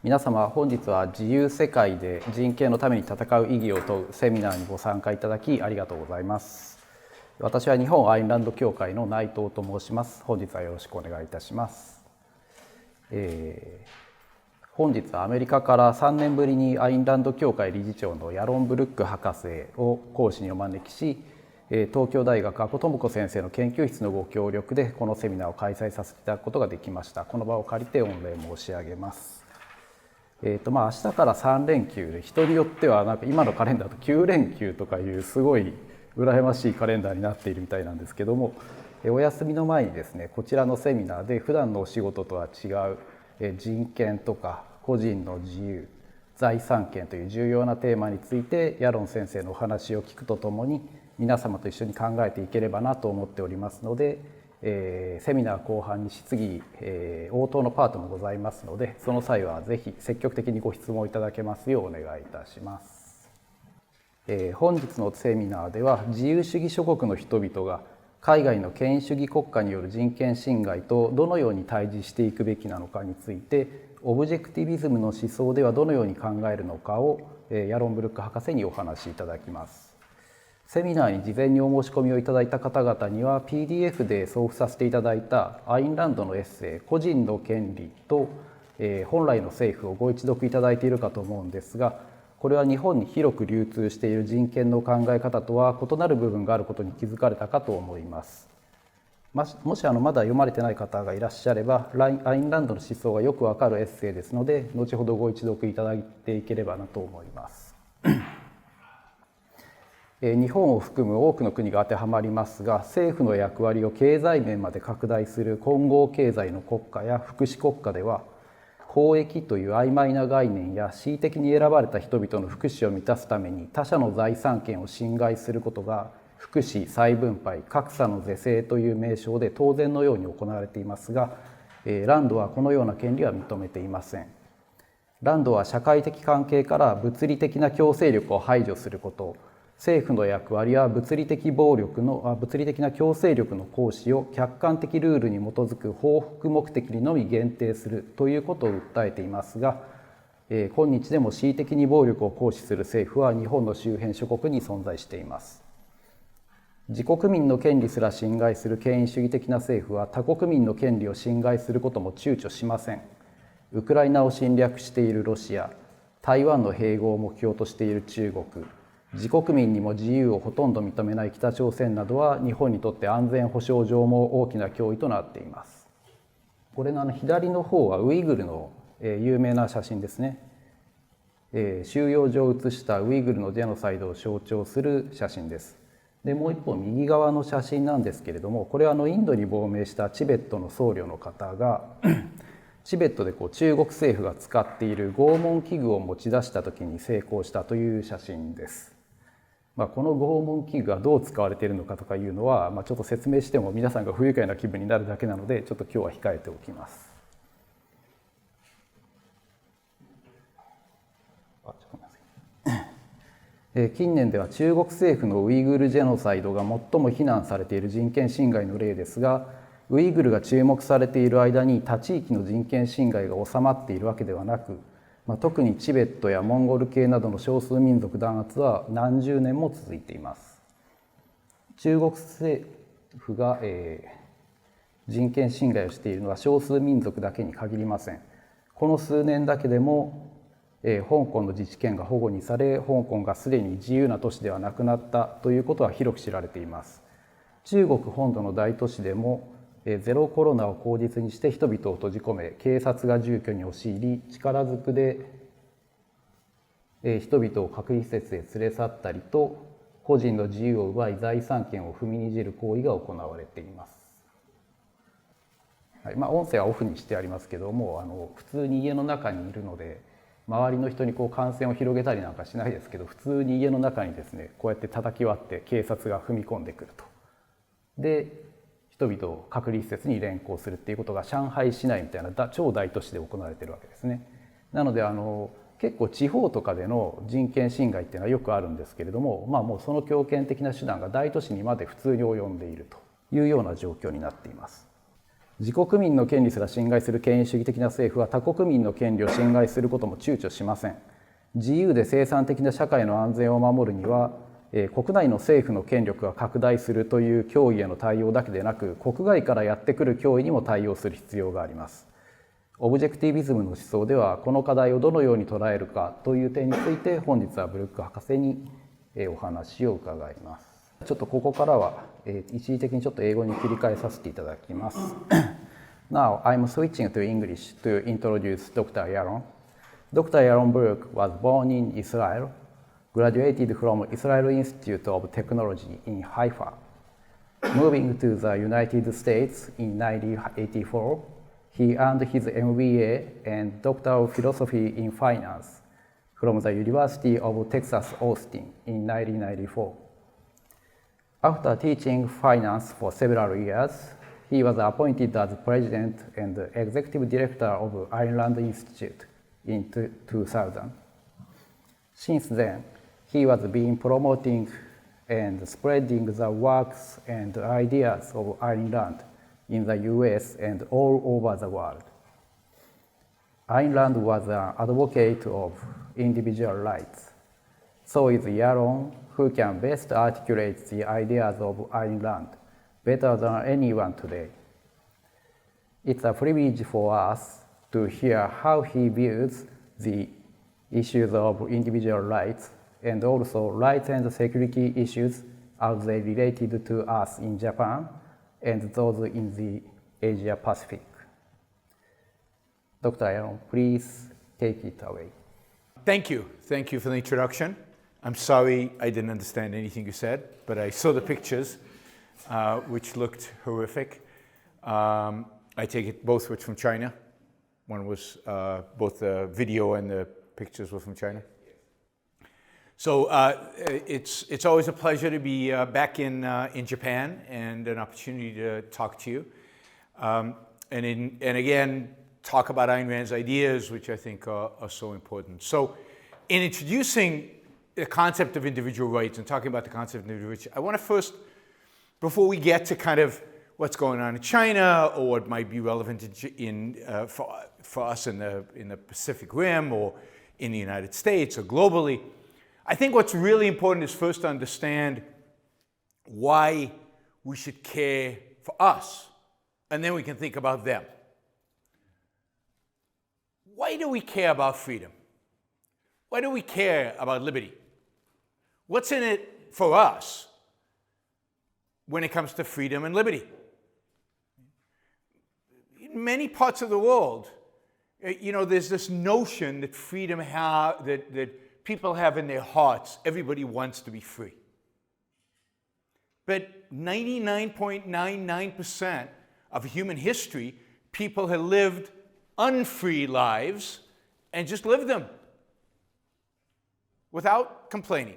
皆様、本日は自由世界で人権のために戦う意義を問うセミナーにご参加いただきありがとうございます。私は日本アイルランド協会の内藤と申します。本日はよろしくお願いいたします。本日はアメリカから3年ぶりにアイルランド協会理事長のヤロン・ブルック博士を講師にお招きし、東京大学阿古智子先生の研究室のご協力でこのセミナーを開催させていただくことができました。この場を借りて御礼申し上げます。明日から3連休で、人によってはなんか今のカレンダーだと9連休とかいうすごい羨ましいカレンダーになっているみたいなんですけども、お休みの前にですね、こちらのセミナーで普段のお仕事とは違う人権とか個人の自由、財産権という重要なテーマについてヤロン先生のお話を聞くとともに皆様と一緒に考えていければなと思っておりますので、セミナー後半に質疑、応答のパートもございますので、その際はぜひ積極的にご質問いただけますようお願いいたします。本日のセミナーでは、自由主義諸国の人々が海外の権威主義国家による人権侵害とどのように対峙していくべきなのかについて、オブジェクティビズムの思想ではどのように考えるのかをヤロン・ブルック博士にお話しいただきます。セミナーに事前にお申し込みをいただいた方々には PDF で送付させていただいたアインランドのエッセイ「個人の権利」と本来の政府をご一読いただいているかと思うんですが、これは日本に広く流通している人権の考え方とは異なる部分があることに気づかれたかと思います。もしまだ読まれてない方がいらっしゃれば、アインランドの思想がよくわかるエッセイですので、後ほどご一読いただいていければなと思います。日本を含む多くの国が当てはまりますが、政府の役割を経済面まで拡大する混合経済の国家や福祉国家では、公益という曖昧な概念や恣意的に選ばれた人々の福祉を満たすために他者の財産権を侵害することが福祉、再分配、格差の是正という名称で当然のように行われていますが、ランドはこのような権利は認めていません。ランドは社会的関係から物理的な強制力を排除すること、政府の役割は物理的な強制力の行使を客観的ルールに基づく報復目的にのみ限定するということを訴えていますが、今日でも恣意的に暴力を行使する政府は日本の周辺諸国に存在しています。自国民の権利すら侵害する権威主義的な政府は他国民の権利を侵害することも躊躇しません。ウクライナを侵略しているロシア、台湾の併合を目標としている中国、自国民にも自由をほとんど認めない北朝鮮などは日本にとって安全保障上も大きな脅威となっています。これの左の方はウイグルの有名な写真ですね。収容所を写したウイグルのジェノサイドを象徴する写真です。でもう一方右側の写真なんですけれども、これはインドに亡命したチベットの僧侶の方がチベットで中国政府が使っている拷問器具を持ち出した時に成功したという写真です。この拷問器具がどう使われているのかとかいうのは、ちょっと説明しても皆さんが不愉快な気分になるだけなので、ちょっと今日は控えておきます。近年では中国政府のウイグルジェノサイドが最も非難されている人権侵害の例ですが、ウイグルが注目されている間に他地域の人権侵害が収まっているわけではなく、特にチベットやモンゴル系などの少数民族弾圧は何十年も続いています。中国政府が、人権侵害をしているのは少数民族だけに限りません。この数年だけでも、香港の自治権が保護にされ、香港がすでに自由な都市ではなくなったということは広く知られています。中国本土の大都市でもゼロコロナを口実にして人々を閉じ込め、警察が住居に押し入り、力ずくで人々を隔離施設へ連れ去ったりと、個人の自由を奪い財産権を踏みにじる行為が行われています。音声はオフにしてありますけども、普通に家の中にいるので、周りの人に感染を広げたりなんかしないですけど、普通に家の中にですね、こうやって叩き割って警察が踏み込んでくると。で人々を隔離施設に連行するっていうことが上海市内みたいな超大都市で行われているわけですね。なので結構地方とかでの人権侵害っていうのはよくあるんですけれども、もうその強権的な手段が大都市にまで普通に及んでいるというような状況になっています。自国民の権利すら侵害する権威主義的な政府は他国民の権利を侵害することも躊躇しません。自由で生産的な社会の安全を守るには、国内の政府の権力が拡大するという脅威への対応だけでなく、国外からやってくる脅威にも対応する必要があります。オブジェクティビズムの思想では、この課題をどのように捉えるかという点について、本日はブルック博士にお話を伺います。ちょっとここからは一時的にちょっと英語に切り替えさせていただきます。Now, I'm switching to English to introduce Dr. Yaron. Dr. Yaron Brook was born in Israel, graduated from Israel Institute of Technology in Haifa. Moving to the United States in 1984, he earned his MBA and Doctor of Philosophy in Finance from the University of Texas Austin in 1994. After teaching finance for several years, he was appointed as president and executive director of Ireland Institute in 2000. Since then, he has been promoting and spreading the works and ideas of Ireland in the US and all over the world. Ireland was an advocate of individual rights. So is Yaron, who can best articulate the ideas of Ireland better than anyone today. It's a privilege for us to hear how he views the issues of individual rights and also rights and security issues as they related to us in Japan and those in the Asia Pacific. Dr. Yaron, please take it away. Thank you. Thank you for the introduction. I'm sorry I didn't understand anything you said, but I saw the pictures, which looked horrific. I take it both were from China. One was both the video and the pictures were from China. So it's always a pleasure to be back in Japan and an opportunity to talk to you, and again talk about Ayn Rand's ideas, which I think are so important. So, in introducing the concept of individual rights and talking about the concept of individual rights, I want to first, before we get to kind of what's going on in China or what might be relevant for us in the Pacific Rim or in the United States or globally, I think what's really important is first to understand why we should care for us, and then we can think about them. Why do we care about freedom? Why do we care about liberty? What's in it for us when it comes to freedom and liberty? In many parts of the world, there's this notion that freedom that people have in their hearts. Everybody wants to be free. But 99.99% of human history, people have lived unfree lives and just lived them without complaining.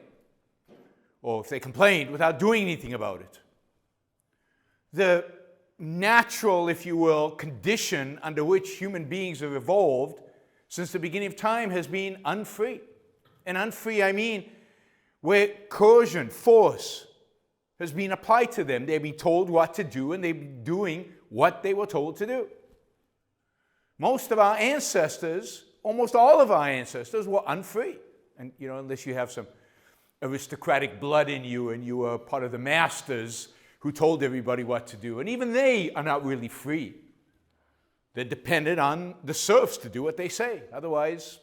Or if they complained, without doing anything about it. The natural, if you will, condition under which human beings have evolved since the beginning of time has been unfree. And unfree, I mean, where coercion, force, has been applied to them. They've been told what to do, and they've been doing what they were told to do. Most of our ancestors, almost all of our ancestors, were unfree. And, unless you have some aristocratic blood in you and you were part of the masters who told everybody what to do. And even they are not really free. They're dependent on the serfs to do what they say. Otherwise,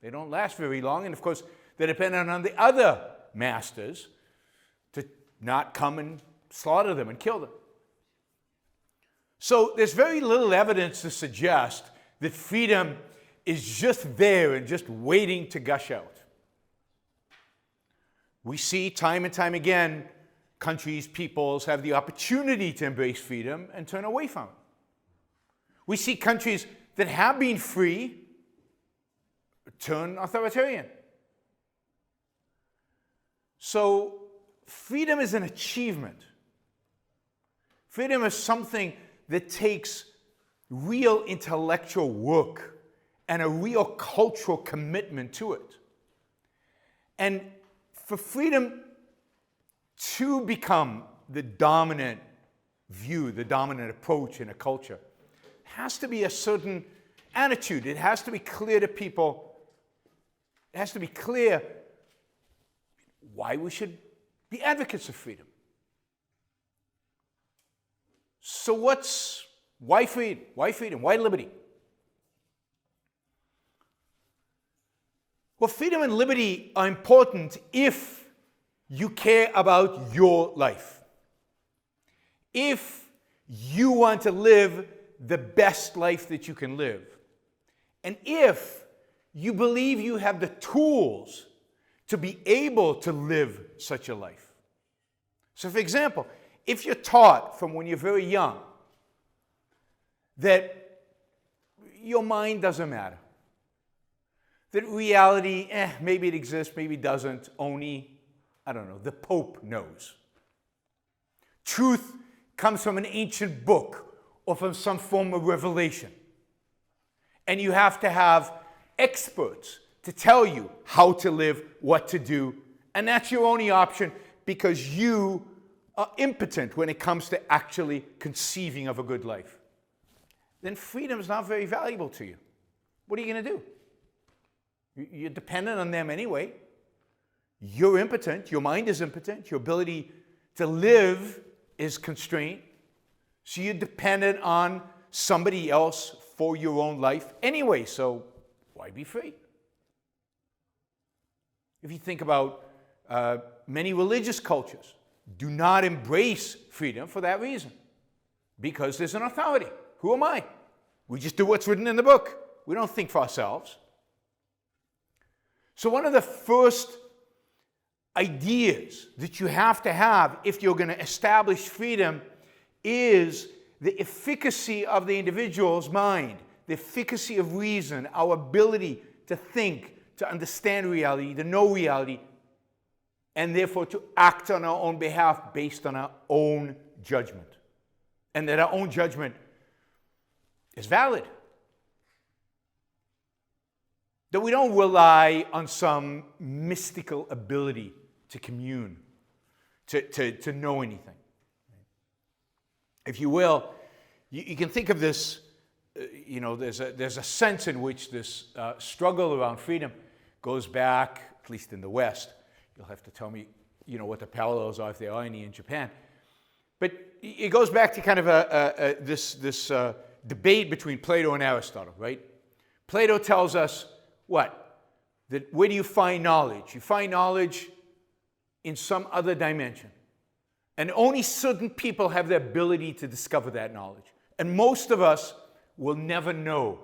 they don't last very long. And of course, they're dependent on the other masters to not come and slaughter them and kill them. So there's very little evidence to suggest that freedom is just there and just waiting to gush out. We see time and time again, countries, peoples have the opportunity to embrace freedom and turn away from it. We see countries that have been free turn authoritarian. So freedom is an achievement. Freedom is something that takes real intellectual work and a real cultural commitment to it. And for freedom to become the dominant view, the dominant approach in a culture, has to be a certain attitude. It has to be clear to people. It has to be clear why we should be advocates of freedom. So why freedom? Why freedom? Why liberty? Well, freedom and liberty are important if you care about your life. If you want to live the best life that you can live. And if you believe you have the tools to be able to live such a life. So, for example, if you're taught from when you're very young that your mind doesn't matter, that reality, maybe it exists, maybe it doesn't, only, I don't know, the Pope knows. Truth comes from an ancient book or from some form of revelation. And you have to have experts to tell you how to live, what to do, and that's your only option because you are impotent when it comes to actually conceiving of a good life. Then freedom is not very valuable to you. What are you going to do? You're dependent on them anyway. You're impotent. Your mind is impotent. Your ability to live is constrained. So you're dependent on somebody else for your own life anyway. So why be free? If you think about many religious cultures, do not embrace freedom for that reason. Because there's an authority. Who am I? We just do what's written in the book. We don't think for ourselves. So one of the first ideas that you have to have if you're going to establish freedom is the efficacy of the individual's mind, the efficacy of reason, our ability to think, to understand reality, to know reality, and therefore to act on our own behalf based on our own judgment. And that our own judgment is valid. That we don't rely on some mystical ability to commune, to know anything. If you will, you can think of this, there's a sense in which this struggle around freedom goes back, at least in the West. You'll have to tell me, what the parallels are if there are any in Japan. But it goes back to kind of this debate between Plato and Aristotle, right? Plato tells us what? That where do you find knowledge? You find knowledge in some other dimension. And only certain people have the ability to discover that knowledge. And most of us will never know,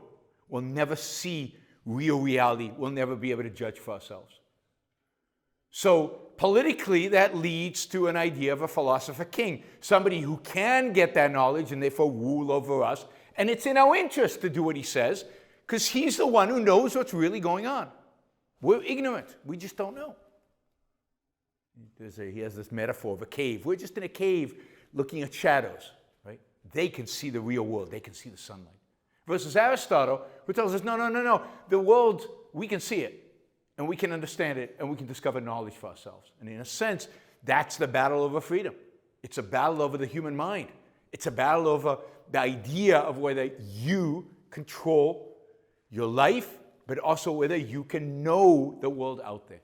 will never see real reality, will never be able to judge for ourselves. So politically, that leads to an idea of a philosopher king, somebody who can get that knowledge and therefore rule over us. And it's in our interest to do what he says, because he's the one who knows what's really going on. We're ignorant. We just don't know. He has this metaphor of a cave. We're just in a cave looking at shadows, right? They can see the real world. They can see the sunlight. Versus Aristotle, who tells us, no. The world, we can see it, and we can understand it, and we can discover knowledge for ourselves. And in a sense, that's the battle over freedom. It's a battle over the human mind. It's a battle over the idea of whether you control your life, but also whether you can know the world out there.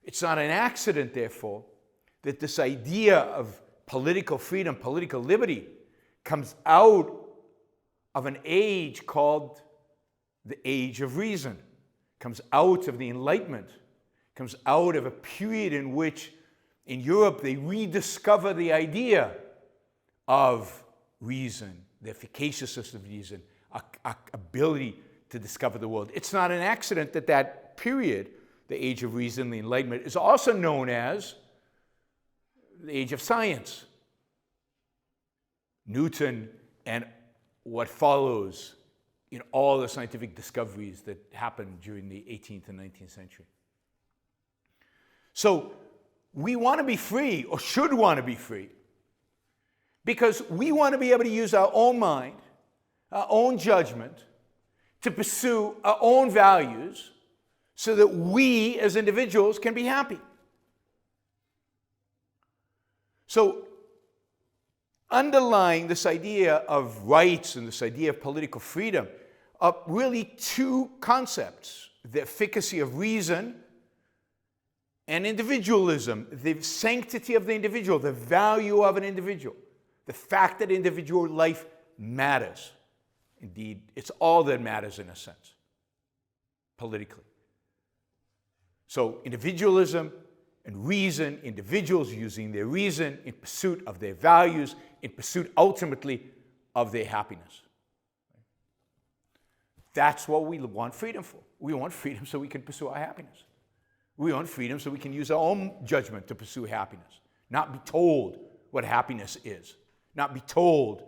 It's not an accident, therefore, that this idea of political freedom, political liberty, comes out of an age called the Age of Reason, comes out of the Enlightenment, comes out of a period in which, in Europe, they rediscover the idea of reason, the efficaciousness of reason, our ability to discover the world. It's not an accident that that period, the Age of Reason, the Enlightenment, is also known as the Age of Science. Newton and what follows in all the scientific discoveries that happened during the 18th and 19th century. So we want to be free, or should want to be free, because we want to be able to use our own mind, our own judgment, to pursue our own values so that we as individuals can be happy. So underlying this idea of rights and this idea of political freedom are really two concepts: the efficacy of reason and individualism, the sanctity of the individual, the value of an individual, the fact that individual life matters. Indeed, it's all that matters in a sense, politically. So individualism and reason, individuals using their reason in pursuit of their values, in pursuit ultimately of their happiness. That's what we want freedom for. We want freedom so we can pursue our happiness. We want freedom so we can use our own judgment to pursue happiness, not be told what happiness is, not be told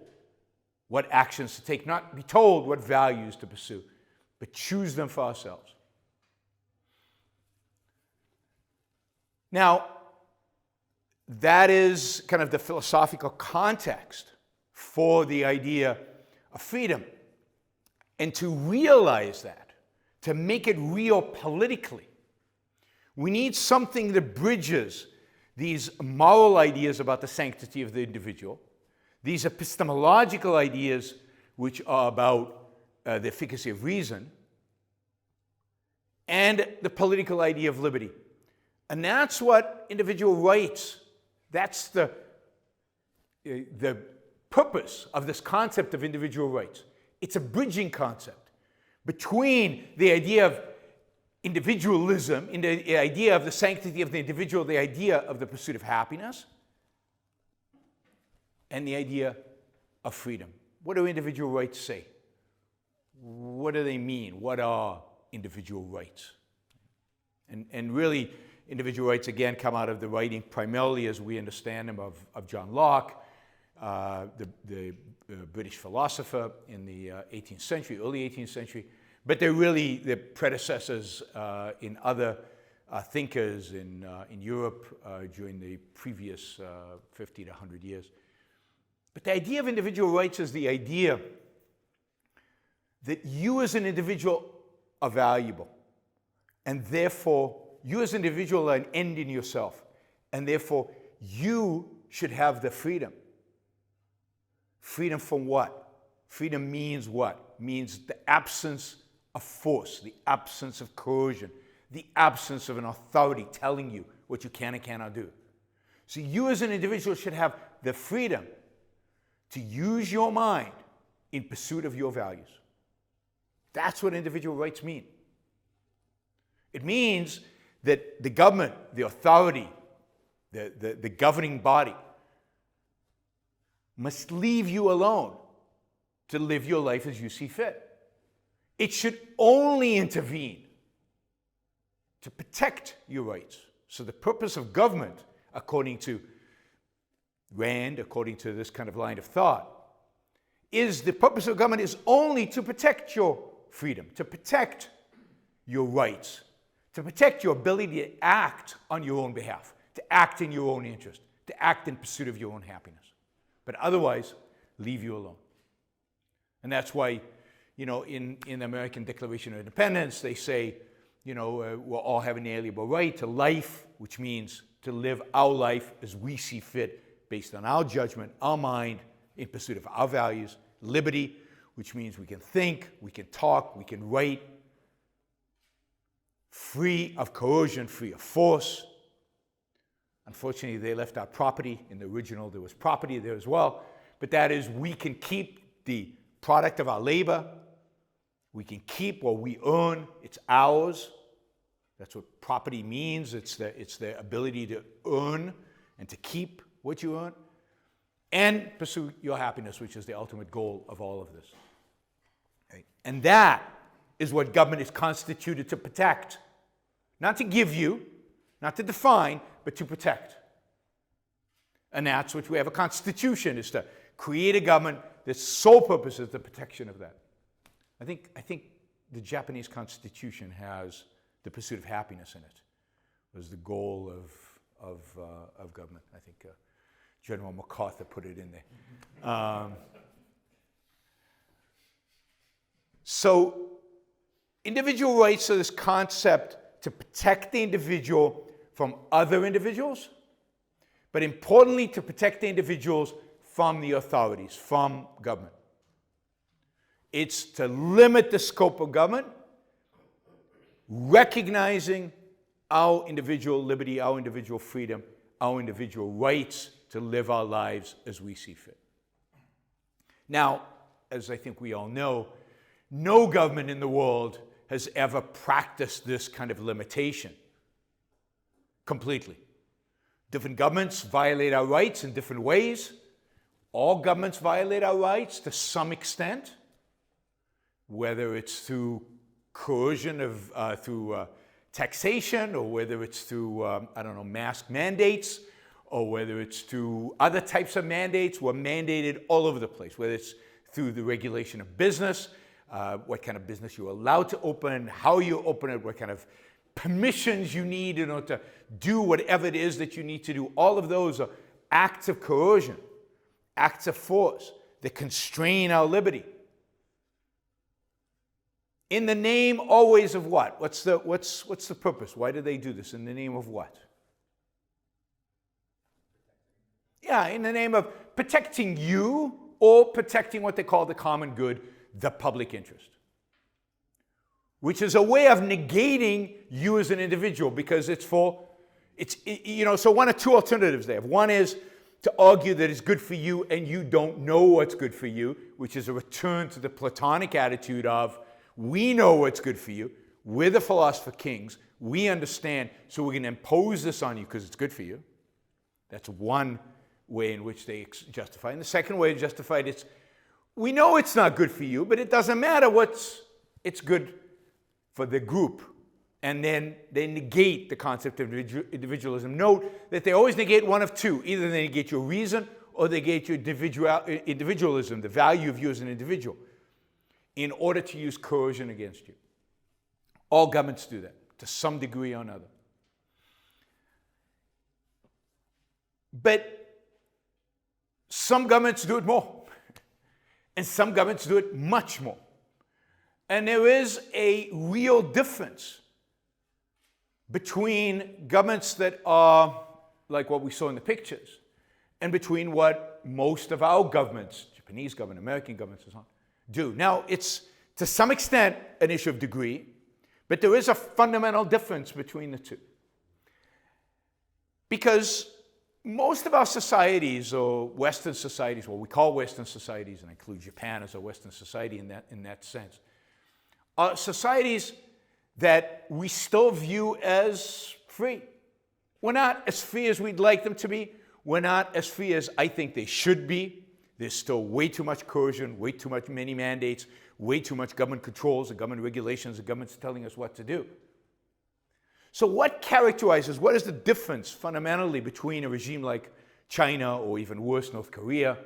what actions to take, not be told what values to pursue, but choose them for ourselves. Now, that is kind of the philosophical context for the idea of freedom. And to realize that, to make it real politically, we need something that bridges these moral ideas about the sanctity of the individual, these epistemological ideas which are about the efficacy of reason, and the political idea of liberty. And that's what individual rights, that's the purpose of this concept of individual rights. It's a bridging concept between the idea of individualism, in the idea of the sanctity of the individual, the idea of the pursuit of happiness, and the idea of freedom. What do individual rights say? What do they mean? What are individual rights? And really, individual rights, again, come out of the writing primarily, as we understand them, of John Locke, the British philosopher in the 18th century, early 18th century. But they're really the predecessors in other thinkers in Europe during the previous 50 to 100 years. But the idea of individual rights is the idea that you as an individual are valuable, and therefore you as an individual are an end in yourself, and therefore you should have the freedom. Freedom from what? Freedom means what? Means the absence of force, the absence of coercion, the absence of an authority telling you what you can and cannot do. So you as an individual should have the freedom to use your mind in pursuit of your values. That's what individual rights mean. It means that the government, the authority, the governing body must leave you alone to live your life as you see fit. It should only intervene to protect your rights. So the purpose of government, according to Rand, according to this kind of line of thought, is the purpose of government is only to protect your freedom, to protect your rights, to protect your ability to act on your own behalf, to act in your own interest, to act in pursuit of your own happiness. But otherwise, leave you alone. And that's why, you know, in the American Declaration of Independence, they say, you know, we'll all have an inalienable right to life, which means to live our life as we see fit, based on our judgment, our mind, in pursuit of our values. Liberty, which means we can think, we can talk, we can write, free of coercion, free of force. Unfortunately, they left out property. In the original, there was property there as well. But that is, we can keep the product of our labor. We can keep what we earn. It's ours. That's what property means. It's the ability to earn and to keep what you earn. And pursue your happiness, which is the ultimate goal of all of this. Right? And that is what government is constituted to protect. Not to give you, not to define, but to protect. And that's what we have a constitution, is to create a government that's sole purpose is the protection of that. I think the Japanese constitution has the pursuit of happiness in it. Was the goal of government. I think General MacArthur put it in there. So individual rights are this concept to protect the individual from other individuals, but importantly to protect the individuals from the authorities, from government. It's to limit the scope of government, recognizing our individual liberty, our individual freedom, our individual rights to live our lives as we see fit. Now, as I think we all know, no government in the world has ever practiced this kind of limitation completely. Different governments violate our rights in different ways. All governments violate our rights to some extent, whether it's through coercion through taxation, or whether it's through, mask mandates, or whether it's through other types of mandates. We're mandated all over the place, whether it's through the regulation of business, what kind of business you're allowed to open, how you open it, what kind of permissions you need in order to do whatever it is that you need to do. All of those are acts of coercion, acts of force that constrain our liberty. In the name always of what? What's the purpose? Why do they do this? In the name of what? Yeah, in the name of protecting you, or protecting what they call the common good, the public interest, which is a way of negating you as an individual, because so one of two alternatives they have. One is to argue that it's good for you and you don't know what's good for you, which is a return to the Platonic attitude of, we know what's good for you, we're the philosopher kings, we understand, so we're going to impose this on you because it's good for you. That's one way in which they justify it. And the second way to justify it is, we know it's not good for you, but it doesn't matter it's good for the group. And then they negate the concept of individualism. Note that they always negate one of two. Either they negate your reason, or they negate your individualism, the value of you as an individual, in order to use coercion against you. All governments do that, to some degree or another. But some governments do it more, and some governments do it much more. And there is a real difference between governments that are like what we saw in the pictures, and between what most of our governments, Japanese government, American governments, and so on, do. Now, it's to some extent an issue of degree, but there is a fundamental difference between the two. Because most of our societies, or Western societies, what we call Western societies, and I include Japan as a Western society in that sense, are societies that we still view as free. We're not as free as we'd like them to be. We're not as free as I think they should be. There's still way too much coercion, way too many mandates, way too much government controls and government regulations, the government's telling us what to do. So what is the difference fundamentally between a regime like China, or even worse, North Korea,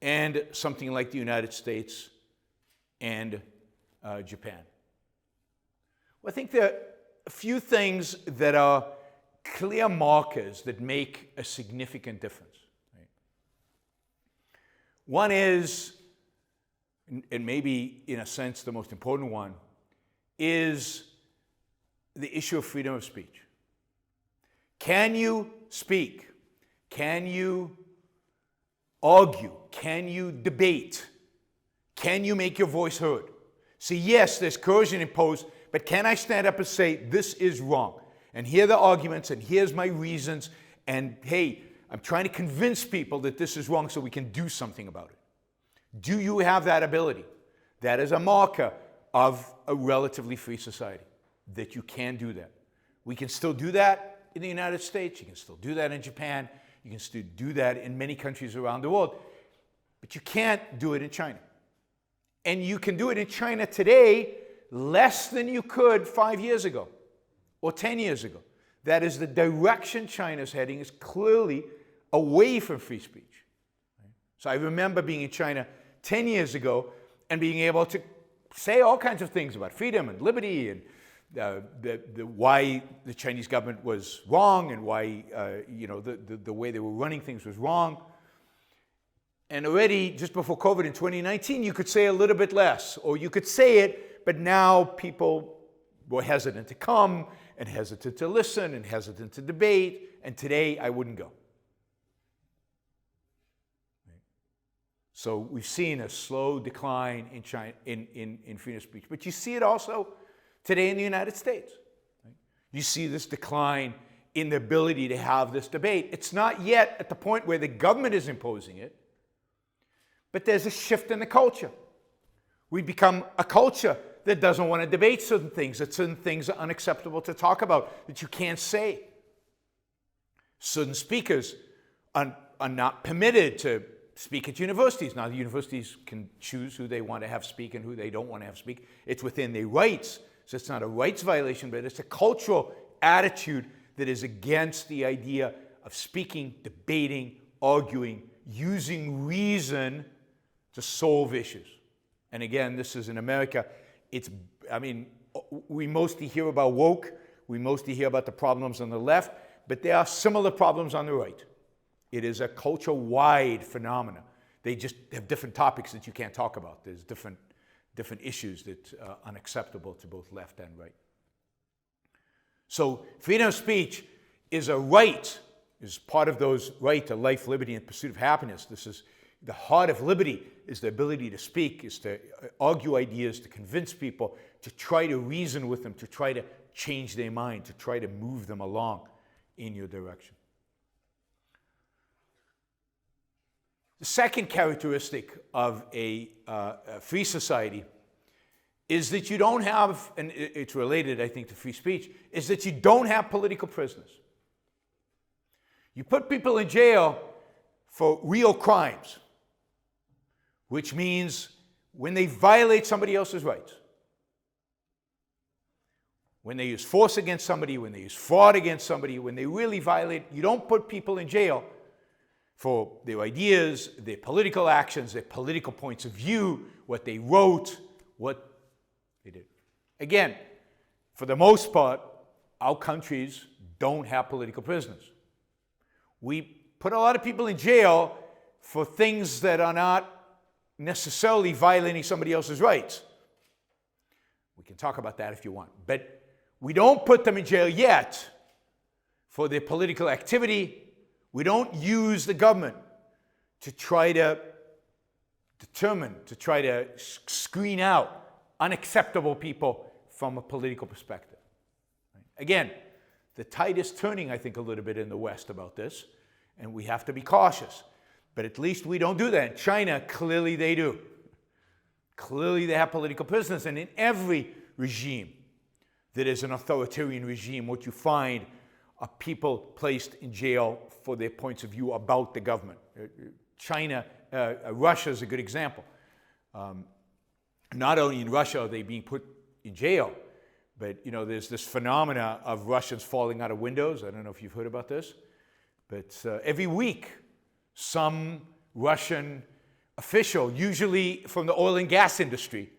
and something like the United States and Japan? Well, I think there are a few things that are clear markers that make a significant difference. Right? One is, and maybe in a sense the most important one, is the issue of freedom of speech. Can you speak? Can you argue? Can you debate? Can you make your voice heard? See, yes, there's coercion imposed, but can I stand up and say, this is wrong? And here are the arguments, and here's my reasons, and hey, I'm trying to convince people that this is wrong so we can do something about it. Do you have that ability? That is a marker of a relatively free society, that you can do that. We can still do that in the United States. You can still do that in Japan. You can still do that in many countries around the world. But you can't do it in China. And you can do it in China today less than you could 5 years ago or 10 years ago. That is, the direction China's heading is clearly away from free speech. Right? So I remember being in China 10 years ago and being able to say all kinds of things about freedom and liberty and why the Chinese government was wrong, and why the way they were running things was wrong. And already, just before COVID in 2019, you could say a little bit less, or you could say it, but now people were hesitant to come, and hesitant to listen, and hesitant to debate, and today I wouldn't go. So we've seen a slow decline in China, in freedom of speech. But you see it also today in the United States. Right? You see this decline in the ability to have this debate. It's not yet at the point where the government is imposing it, but there's a shift in the culture. We've become a culture that doesn't want to debate certain things, that certain things are unacceptable to talk about, that you can't say. Certain speakers are not permitted to speak at universities. Now, the universities can choose who they want to have speak and who they don't want to have speak. It's within their rights. So it's not a rights violation, but it's a cultural attitude that is against the idea of speaking, debating, arguing, using reason to solve issues. And again, this is in America. We mostly hear about woke. We mostly hear about the problems on the left, but there are similar problems on the right. It is a culture-wide phenomenon. They just have different topics that you can't talk about. There's different issues that are unacceptable to both left and right. So freedom of speech is a right, is part of those right to life, liberty, and pursuit of happiness. This is the heart of liberty, is the ability to speak, is to argue ideas, to convince people, to try to reason with them, to try to change their mind, to try to move them along in your direction. The second characteristic of a free society is that you don't have, and it's related, I think, to free speech, is that you don't have political prisoners. You put people in jail for real crimes, which means when they violate somebody else's rights, when they use force against somebody, when they use fraud against somebody, when they really violate, you don't put people in jail for their ideas, their political actions, their political points of view, what they wrote, what they did. Again, for the most part, our countries don't have political prisoners. We put a lot of people in jail for things that are not necessarily violating somebody else's rights. We can talk about that if you want. But we don't put them in jail yet for their political activity. We don't use the government to try to determine, to try to screen out unacceptable people from a political perspective. Again, the tide is turning, I think, a little bit in the West about this, and we have to be cautious. But at least we don't do that. In China, clearly they do. Clearly they have political prisoners, and in every regime that is an authoritarian regime, what you find are people placed in jail for their points of view about the government. Russia is a good example. Not only in Russia are they being put in jail, but there's this phenomena of Russians falling out of windows. I don't know if you've heard about this, but every week some Russian official, usually from the oil and gas industry,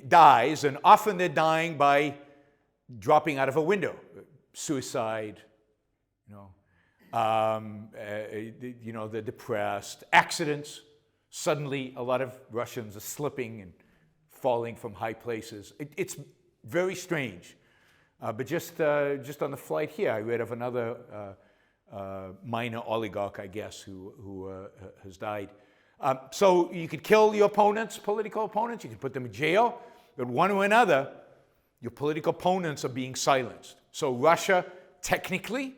dies, and often they're dying by dropping out of a window. Suicide, they're depressed, accidents. Suddenly, a lot of Russians are slipping and falling from high places. It's very strange. But just on the flight here, I read of another minor oligarch, I guess, who has died. So you could kill your opponents, political opponents. You can put them in jail. But one way or another, your political opponents are being silenced. So Russia, technically,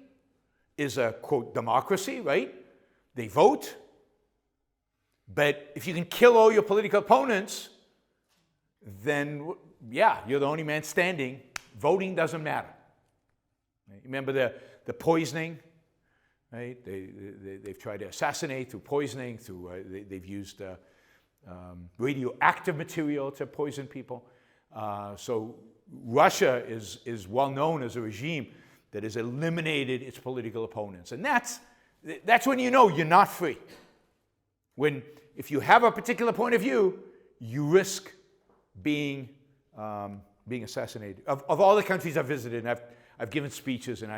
is a, quote, democracy, right? They vote. But if you can kill all your political opponents, then, yeah, you're the only man standing. Voting doesn't matter. Right? Remember the poisoning, right? They've tried to assassinate through poisoning, they've used radioactive material to poison people. So Russia is well known as a regime that has eliminated its political opponents. And that's when you know you're not free. If you have a particular point of view, you risk being assassinated. Of all the countries I've visited, and I've given speeches in,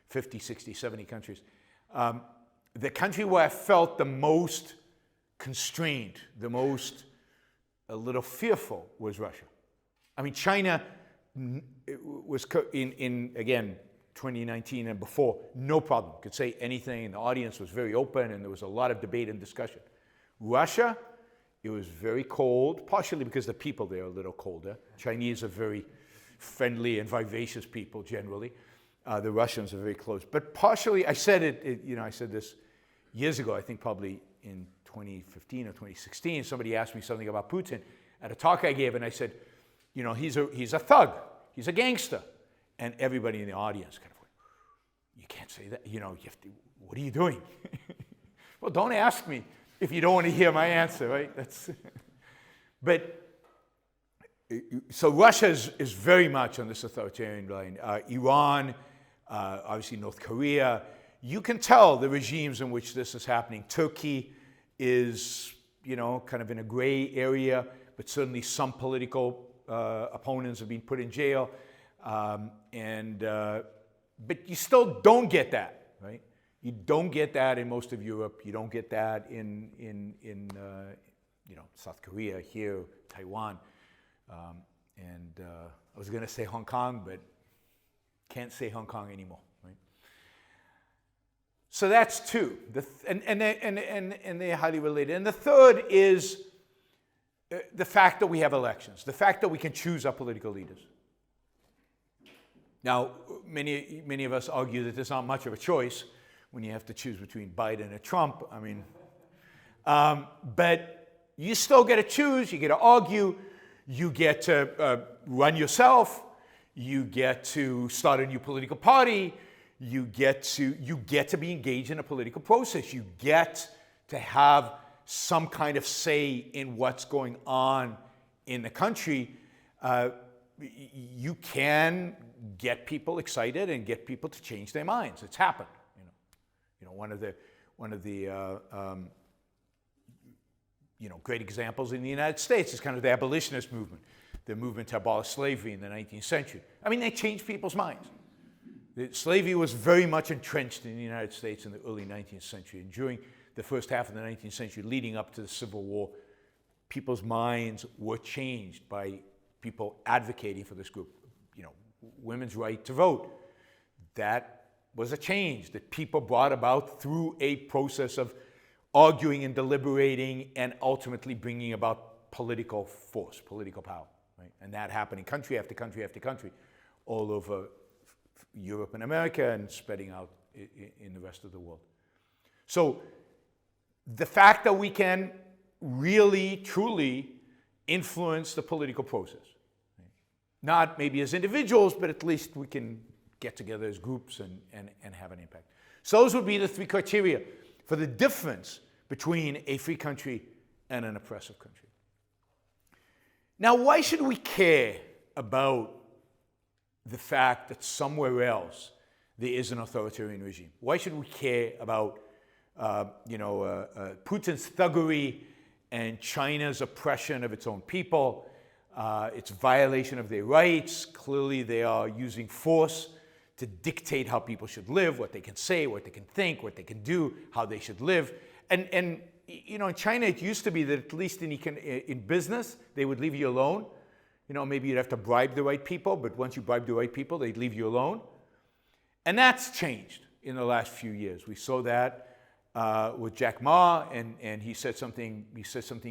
50, 60, 70 countries, the country where I felt the most constrained, the most a little fearful was Russia. I mean, China was in again, 2019 and before, no problem. Could say anything, and the audience was very open, and there was a lot of debate and discussion. Russia, it was very cold, partially because the people there are a little colder. Chinese are very friendly and vivacious people generally. The Russians are very close. But partially, I said I said this years ago, I think probably in 2015 or 2016, somebody asked me something about Putin at a talk I gave, and I said, he's a thug, he's a gangster. And everybody in the audience kind of went, you can't say that, you have to, what are you doing? Well, don't ask me if you don't want to hear my answer, right? So Russia is very much on this authoritarian line. Iran, obviously North Korea. You can tell the regimes in which this is happening. Turkey is, kind of in a gray area, but certainly some political opponents have been put in jail. But you still don't get that, right? You don't get that in most of Europe. You don't get that in South Korea, here, Taiwan. I was going to say Hong Kong, but can't say Hong Kong anymore, right? So that's two, and they're highly related. And the third is the fact that we have elections, the fact that we can choose our political leaders. Now, many of us argue that there's not much of a choice when you have to choose between Biden and Trump. I mean, but you still get to choose, you get to argue, you get to run yourself, you get to start a new political party, you get to be engaged in a political process, you get to have some kind of say in what's going on in the country. You can get people excited and get people to change their minds. It's happened. One of the great examples in the United States is kind of the Abolitionist Movement, the movement to abolish slavery in the 19th century. I mean, they changed people's minds. Slavery was very much entrenched in the United States in the early 19th century. And during the first half of the 19th century, leading up to the Civil War, people's minds were changed by people advocating for this group. Women's right to vote. That was a change that people brought about through a process of arguing and deliberating and ultimately bringing about political force, political power. Right? And that happened in country after country after country, all over Europe and America and spreading out in the rest of the world. So the fact that we can really, truly influence the political process, right? Not maybe as individuals, but at least we can get together as groups and have an impact. So those would be the three criteria for the difference between a free country and an oppressive country. Now, why should we care about the fact that somewhere else there is an authoritarian regime? Why should we care about Putin's thuggery and China's oppression of its own people, its violation of their rights? Clearly, they are using force to dictate how people should live, what they can say, what they can think, what they can do, how they should live. And in China, it used to be that at least in business, they would leave you alone. Maybe you'd have to bribe the right people, but once you bribe the right people, they'd leave you alone. And that's changed in the last few years. We saw that with Jack Ma, and he said something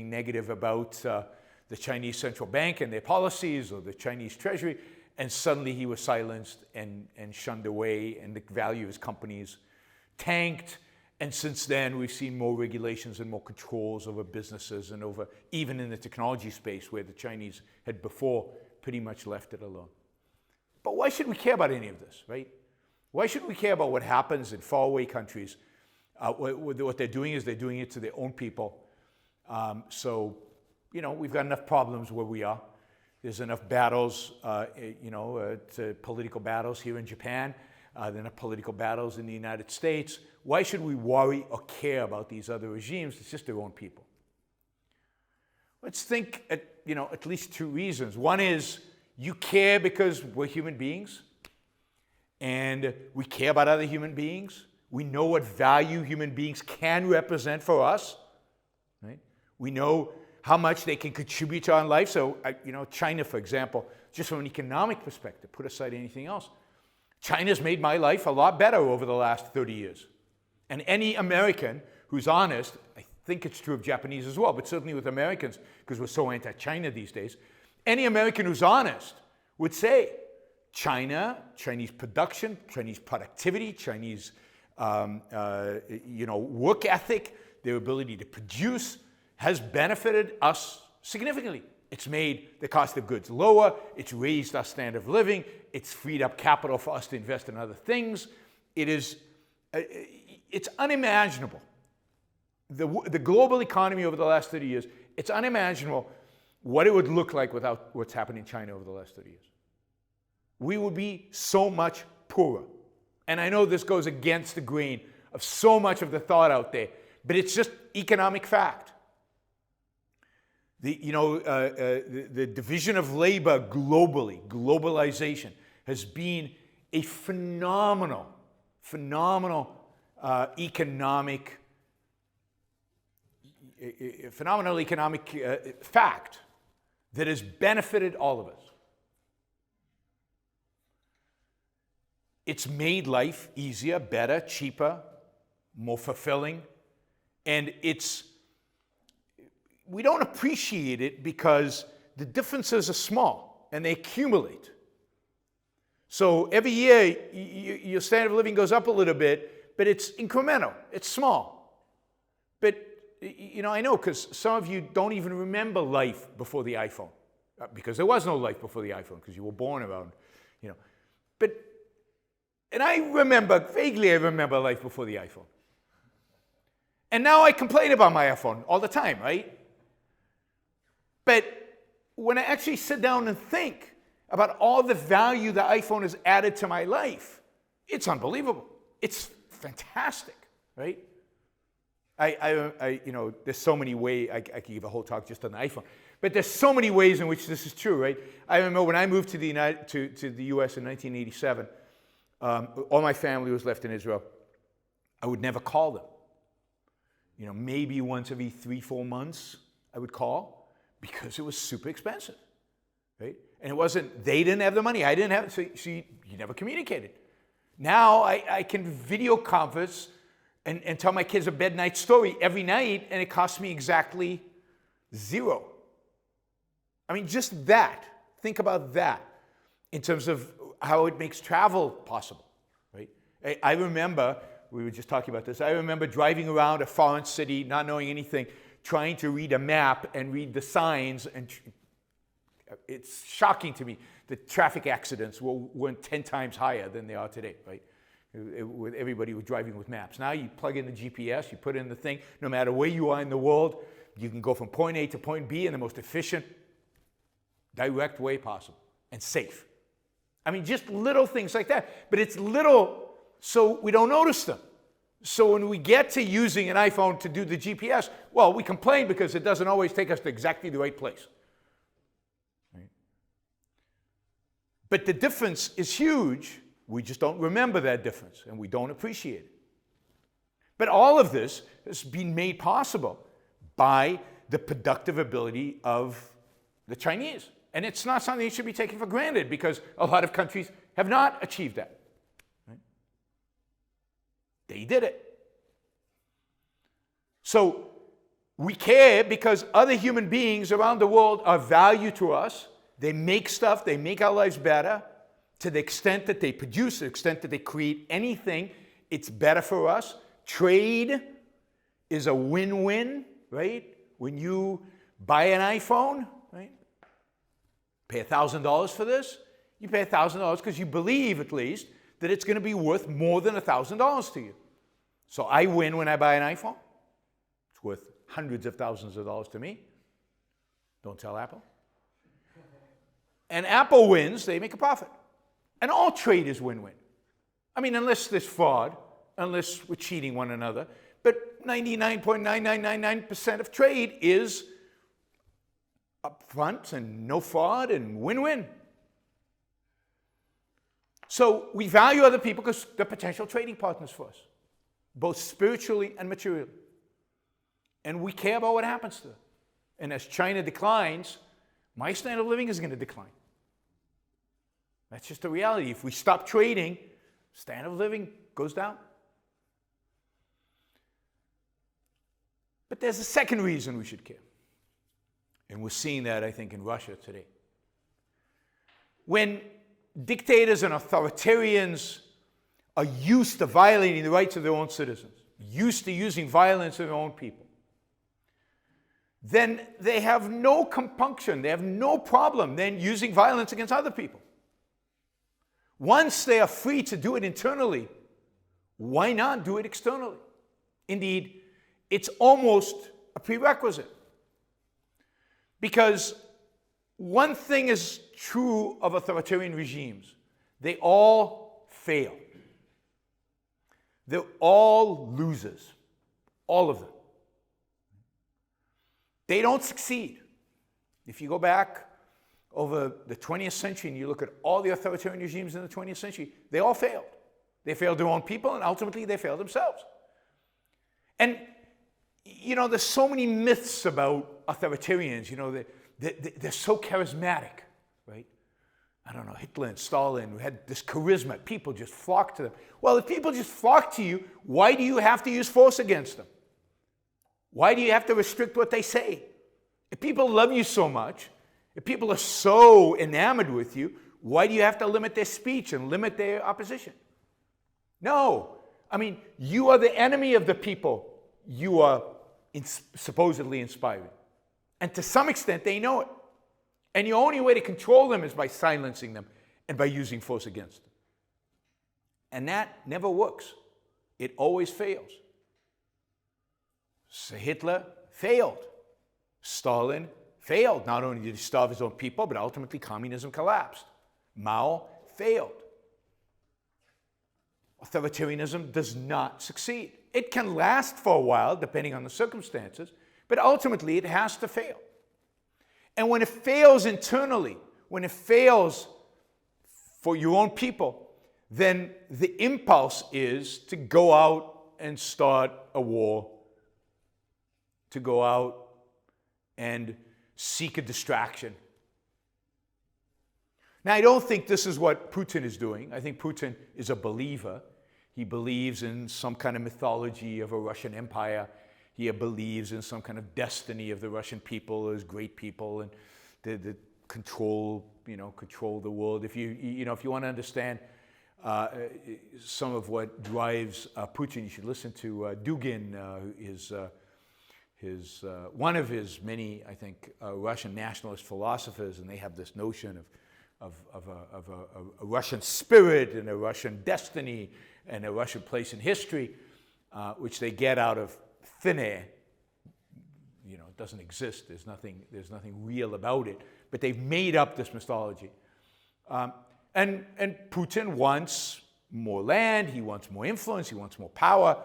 negative about the Chinese central bank and their policies, or the Chinese treasury, and suddenly he was silenced and shunned away, and the value of his companies tanked. And since then, we've seen more regulations and more controls over businesses and over, even in the technology space, where the Chinese had before pretty much left it alone. But why should we care about any of this, right? Why should we care about what happens in faraway countries? What they're doing is they're doing it to their own people. We've got enough problems where we are. There's enough battles, political battles here in Japan. There are enough political battles in the United States. Why should we worry or care about these other regimes? It's just their own people. Let's think at least two reasons. One is you care because we're human beings, and we care about other human beings. We know what value human beings can represent for us, right? We know how much they can contribute to our life. So, China, for example, just from an economic perspective, put aside anything else, China's made my life a lot better over the last 30 years. And any American who's honest, I think it's true of Japanese as well, but certainly with Americans, because we're so anti-China these days. Any American who's honest would say China, Chinese production, Chinese productivity, Chinese work ethic, their ability to produce has benefited us significantly. It's made the cost of goods lower, it's raised our standard of living, it's freed up capital for us to invest in other things. It's unimaginable. The global economy over the last 30 years, it's unimaginable what it would look like without what's happened in China over the last 30 years. We would be so much poorer. And I know this goes against the grain of so much of the thought out there, but it's just economic fact. The division of labor globally, globalization, has been a phenomenal economic fact that has benefited all of us. It's made life easier, better, cheaper, more fulfilling, and we don't appreciate it because the differences are small and they accumulate. So every year, your standard of living goes up a little bit, but it's incremental, it's small. But, I know because some of you don't even remember life before the iPhone, because there was no life before the iPhone, because you were born around, And I vaguely remember life before the iPhone. And now I complain about my iPhone all the time, right? But when I actually sit down and think about all the value the iPhone has added to my life, it's unbelievable. It's fantastic, right? There's so many ways, I could give a whole talk just on the iPhone, but there's so many ways in which this is true, right? I remember when I moved to the U.S. in 1987, all my family was left in Israel. I would never call them. Maybe once every 3-4 months I would call because it was super expensive, right? And it wasn't, they didn't have the money, I didn't have it, so you never communicated. Now I can video conference and tell my kids a bednight story every night, and it costs me exactly $0. I mean, just that. Think about that in terms of how it makes travel possible, right? I remember, we were just talking about this, I remember driving around a foreign city, not knowing anything, trying to read a map and read the signs, and it's shocking to me that traffic accidents weren't 10 times higher than they are today, right? Everybody was driving with maps. Now you plug in the GPS, you put in the thing, no matter where you are in the world, you can go from point A to point B in the most efficient, direct way possible, and safe. I mean, just little things like that. But it's little, so we don't notice them. So when we get to using an iPhone to do the GPS, well, we complain because it doesn't always take us to exactly the right place. Right? But the difference is huge. We just don't remember that difference, and we don't appreciate it. But all of this has been made possible by the productive ability of the Chinese. And it's not something that should be taken for granted, because a lot of countries have not achieved that. Right? They did it. So we care because other human beings around the world are value to us. They make stuff, they make our lives better. To the extent that they produce, to the extent that they create anything, it's better for us. Trade is a win-win, right? When you buy an iPhone, right? Pay $1,000 for this. You pay $1,000 because you believe, at least, that it's going to be worth more than $1,000 to you. So I win when I buy an iPhone. It's worth hundreds of thousands of dollars to me. Don't tell Apple. And Apple wins, they make a profit. And all trade is win-win. I mean, unless there's fraud, unless we're cheating one another, but 99.9999% of trade is upfront and no fraud and win-win. So we value other people because they're potential trading partners for us, both spiritually and materially. And we care about what happens to them. And as China declines, my standard of living is going to decline. That's just the reality. If we stop trading, standard of living goes down. But there's a second reason we should care. And we're seeing that, I think, in Russia today. When dictators and authoritarians are used to violating the rights of their own citizens, used to using violence of their own people, then they have no compunction, they have no problem then using violence against other people. Once they are free to do it internally, why not do it externally? Indeed, it's almost a prerequisite. Because one thing is true of authoritarian regimes. They all fail. They're all losers. All of them. They don't succeed. If you go back over the 20th century and you look at all the authoritarian regimes in the 20th century, they all failed. They failed their own people, and ultimately they failed themselves. And, you know, there's so many myths about authoritarians. You know, they're so charismatic, right? I don't know, Hitler and Stalin had this charisma. People just flocked to them. Well, if people just flock to you, why do you have to use force against them? Why do you have to restrict what they say? If people love you so much, if people are so enamored with you, why do you have to limit their speech and limit their opposition? No. I mean, you are the enemy of the people you are supposedly inspiring. And to some extent, they know it. And the only way to control them is by silencing them and by using force against them. And that never works. It always fails. So Hitler failed. Stalin failed. Not only did he starve his own people, but ultimately communism collapsed. Mao failed. Authoritarianism does not succeed. It can last for a while, depending on the circumstances, but ultimately it has to fail. And when it fails internally, when it fails for your own people, then the impulse is to go out and start a war, to go out and seek a distraction. Now, I don't think this is what Putin is doing. I think Putin is a believer. He believes in some kind of mythology of a Russian empire. He believes in some kind of destiny of the Russian people as great people and that control the world. If you want to understand some of what drives Putin, you should listen to Dugin, one of his many, I think, Russian nationalist philosophers, and they have this notion of a Russian spirit and a Russian destiny and a Russian place in history, which they get out of thin air. You know, it doesn't exist. There's nothing real about it. But they've made up this mythology. And Putin wants more land. He wants more influence. He wants more power.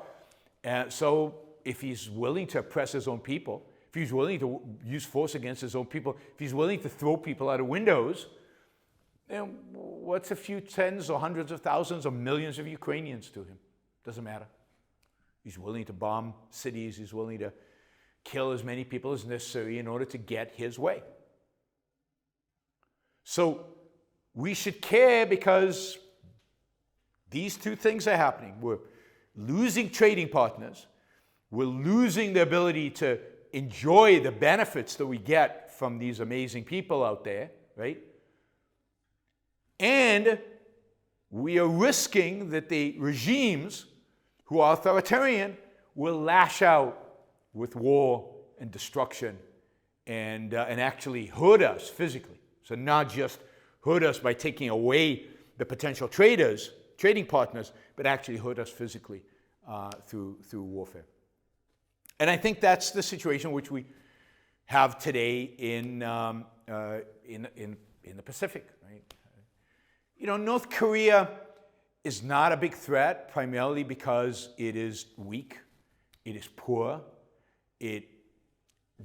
So if he's willing to oppress his own people, if he's willing to use force against his own people, if he's willing to throw people out of windows, then what's a few tens or hundreds of thousands or millions of Ukrainians to him? Doesn't matter. He's willing to bomb cities. He's willing to kill as many people as necessary in order to get his way. So we should care because these two things are happening. We're losing trading partners. We're losing the ability to enjoy the benefits that we get from these amazing people out there, right? And we are risking that the regimes who are authoritarian will lash out with war and destruction and actually hurt us physically. So not just hurt us by taking away the potential trading partners, but actually hurt us physically through warfare. And I think that's the situation which we have today in the Pacific, right? You know, North Korea is not a big threat, primarily because it is weak, it is poor, it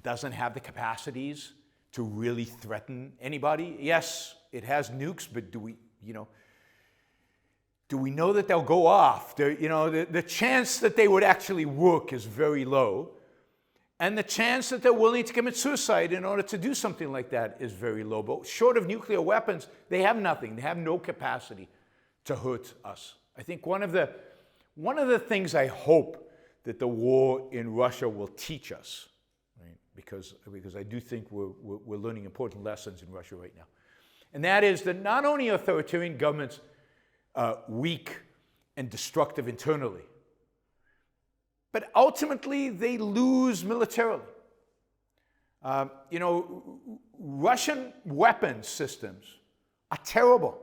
doesn't have the capacities to really threaten anybody. Yes, it has nukes, but do we know that they'll go off? The chance that they would actually work is very low. And the chance that they're willing to commit suicide in order to do something like that is very low. But short of nuclear weapons, they have nothing. They have no capacity to hurt us. I think one of the things I hope that the war in Russia will teach us, right? Because I do think we're learning important lessons in Russia right now. And that is that not only are authoritarian governments weak and destructive internally, but ultimately they lose militarily. Russian weapons systems are terrible.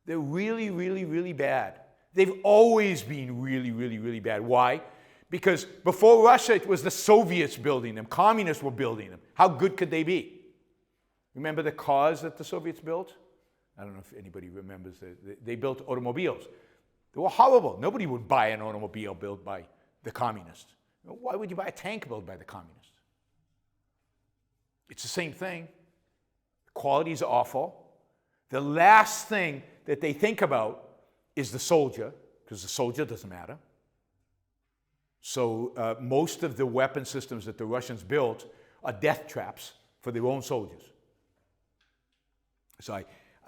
They're really, really, really bad. They've always been really, really, really bad. Why? Because before Russia, it was the Soviets building them. Communists were building them. How good could they be? Remember the cars that the Soviets built? I don't know if anybody remembers. They built automobiles. They were horrible. Nobody would buy an automobile built by the communists. Why would you buy a tank built by the communists? It's the same thing. The quality is awful. The last thing that they think about is the soldier, because the soldier doesn't matter. So most of the weapon systems that the Russians built are death traps for their own soldiers. So